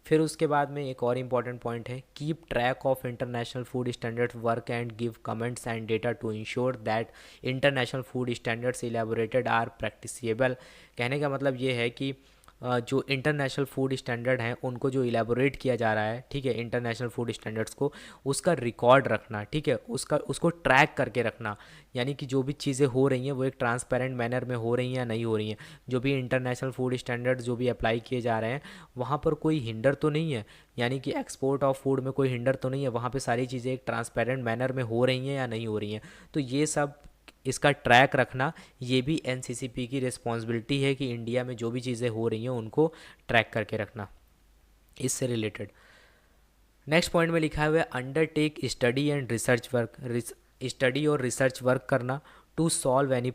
फिर उसके बाद में एक और इम्पॉर्टेंट पॉइंट है keep track of international food standards work and give comments and data to ensure that international food standards elaborated are practicable. कहने का मतलब ये है कि जो इंटरनेशनल फूड स्टैंडर्ड हैं उनको जो इलेबोरेट किया जा रहा है, ठीक है, इंटरनेशनल फूड स्टैंडर्ड्स को, उसका रिकॉर्ड रखना, ठीक है, उसको ट्रैक करके रखना। यानी कि जो भी चीज़ें हो रही हैं वो एक ट्रांसपेरेंट मैनर में हो रही हैं या नहीं हो रही हैं। जो भी इंटरनेशनल फूड स्टैंडर्ड जो भी अप्लाई किए जा रहे हैं वहाँ पर कोई हिंडर तो नहीं है, यानी कि एक्सपोर्ट ऑफ फूड में कोई हिंडर तो नहीं है, वहाँ पे सारी चीज़ें एक ट्रांसपेरेंट मैनर में हो रही हैं या नहीं हो रही हैं। तो ये सब इसका ट्रैक रखना, ये भी एनसीसीपी की रिस्पॉन्सिबिलिटी है कि इंडिया में जो भी चीज़ें हो रही हैं उनको ट्रैक करके रखना। इससे रिलेटेड नेक्स्ट पॉइंट में लिखा हुआ है undertake study and research work, study और रिसर्च वर्क करना टू सॉल्व एनी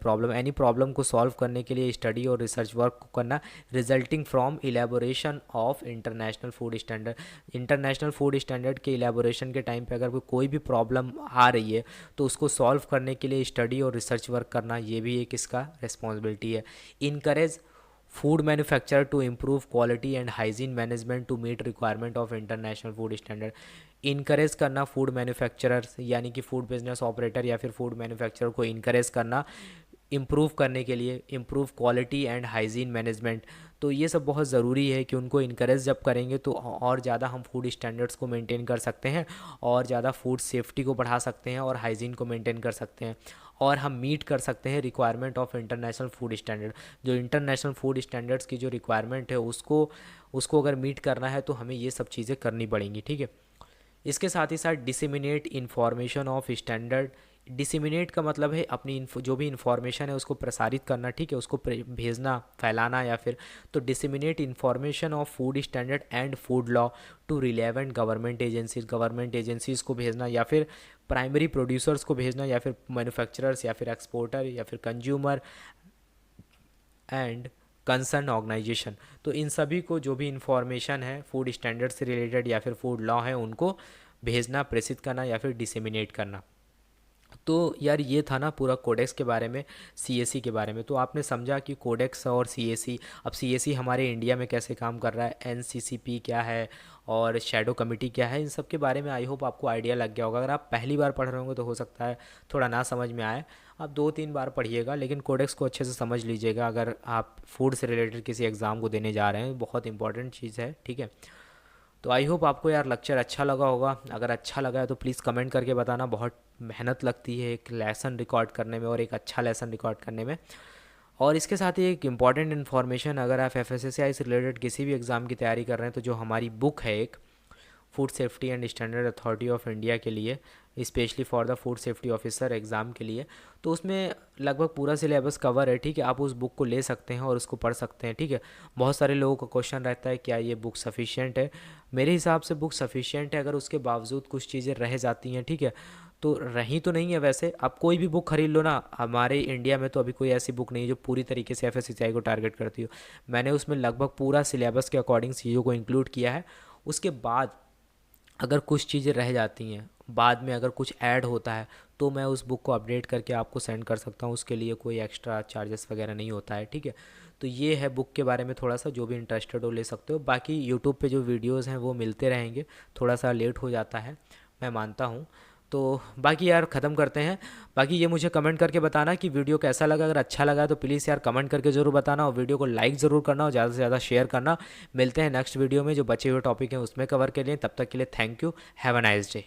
प्रॉब्लम को सॉल्व करने के लिए स्टडी और रिसर्च वर्क को करना, resulting from elaboration of international food standard. International food standard के इलेबोरेशन के टाइम पे अगर कोई भी प्रॉब्लम आ रही है तो उसको सॉल्व करने के लिए स्टडी और रिसर्च वर्क करना, ये भी एक इसका रिस्पॉन्सिबिलिटी है। Encourage food manufacturer to improve quality and hygiene management to meet requirement of international food standard. Encourage करना फूड मैन्युफैक्चरर्स यानी कि फूड बिजनेस ऑपरेटर या फिर फूड मैन्युफैक्चरर को इनकरेज करना इम्प्रूव करने के लिए, improve quality and hygiene management. तो ये सब बहुत ज़रूरी है कि उनको इनकरेज जब करेंगे तो और ज़्यादा हम फूड स्टैंडर्ड्स को मेंटेन कर सकते हैं, और ज़्यादा फूड सेफ्टी को बढ़ा सकते हैं, और हाइजीन को मेंटेन कर सकते हैं, और हम मीट कर सकते हैं requirement of international food standard. जो इंटरनेशनल फूड स्टैंडर्ड्स की जो रिक्वायरमेंट है उसको अगर मीट करना है तो हमें ये सब चीज़ें करनी पड़ेंगी, ठीक है। इसके साथ ही साथ disseminate information of standard. Disseminate का मतलब है अपनी जो भी इंफॉर्मेशन है उसको प्रसारित करना, ठीक है, उसको भेजना, फैलाना, या फिर तो disseminate information of food standard and food law to relevant government agencies को भेजना, या फिर प्राइमरी प्रोड्यूसर्स को भेजना, या फिर मैन्युफैक्चरर्स, या फिर एक्सपोर्टर, या फिर कंज्यूमर एंड कंसर्न ऑर्गेनाइजेशन। तो इन सभी को जो भी इंफॉर्मेशन है फूड स्टैंडर्ड से रिलेटेड या फिर फूड लॉ है उनको भेजना, प्रेषित करना, या फिर डिसेमिनेट करना। तो यार ये था ना पूरा कोडेक्स के बारे में, सीएसी के बारे में। तो आपने समझा कि कोडेक्स और सीएसी, अब सीएसी हमारे इंडिया में कैसे काम कर रहा है, एनसीसीपी क्या है और शैडो कमेटी क्या है, इन सब के बारे में आई होप आपको आइडिया लग गया होगा। अगर आप पहली बार पढ़ रहे होंगे तो हो सकता है थोड़ा ना समझ में आए, आप 2-3 बार पढ़िएगा, लेकिन कोडेक्स को अच्छे से समझ लीजिएगा अगर आप फूड से रिलेटेड किसी एग्ज़ाम को देने जा रहे हैं। बहुत इंपॉर्टेंट चीज़ है, ठीक है। तो आई होप आपको यार लेक्चर अच्छा लगा होगा। अगर अच्छा लगा है तो प्लीज़ कमेंट करके बताना। बहुत मेहनत लगती है एक लेसन रिकॉर्ड करने में और एक अच्छा लेसन रिकॉर्ड करने में। और इसके साथ ही एक इम्पॉर्टेंट इन्फॉर्मेशन, अगर आप एफएसएसएआई से रिलेटेड किसी भी एग्ज़ाम की तैयारी कर रहे हैं तो जो हमारी बुक है एक food safety and standard authority of India के लिए, specially for the food safety officer exam के लिए, तो उसमें लगभग पूरा सिलेबस कवर है, ठीक है। आप उस बुक को ले सकते हैं और उसको पढ़ सकते हैं, ठीक है। बहुत सारे लोगों का क्वेश्चन रहता है क्या ये बुक सफिशिएंट है। मेरे हिसाब से बुक सफिशिएंट है, अगर उसके बावजूद कुछ चीज़ें रह जाती हैं, ठीक है, तो रही तो नहीं है। वैसे आप कोई भी बुक खरीद लो ना, हमारे इंडिया में तो अभी कोई ऐसी बुक नहीं है जो पूरी तरीके से एफएसएसएआई को टारगेट करती हो। मैंने उसमें लगभग पूरा सिलेबस के अकॉर्डिंग चीज़ों को इंक्लूड किया है। उसके बाद अगर कुछ चीज़ें रह जाती हैं, बाद में अगर कुछ ऐड होता है तो मैं उस बुक को अपडेट करके आपको सेंड कर सकता हूँ, उसके लिए कोई एक्स्ट्रा चार्जेस वगैरह नहीं होता है, ठीक है। तो ये है बुक के बारे में थोड़ा सा, जो भी इंटरेस्टेड हो ले सकते हो। बाकी यूट्यूब पे जो वीडियोस हैं वो मिलते रहेंगे, थोड़ा सा लेट हो जाता है मैं मानता हूँ। तो बाकी यार ख़त्म करते हैं। बाकी ये मुझे कमेंट करके बताना कि वीडियो कैसा लगा। अगर अच्छा लगा तो प्लीज़ यार कमेंट करके ज़रूर बताना, और वीडियो को लाइक ज़रूर करना और ज़्यादा से ज़्यादा शेयर करना। मिलते हैं नेक्स्ट वीडियो में जो बचे हुए टॉपिक हैं उसमें कवर के लिए। तब तक के लिए thank you, have a nice day.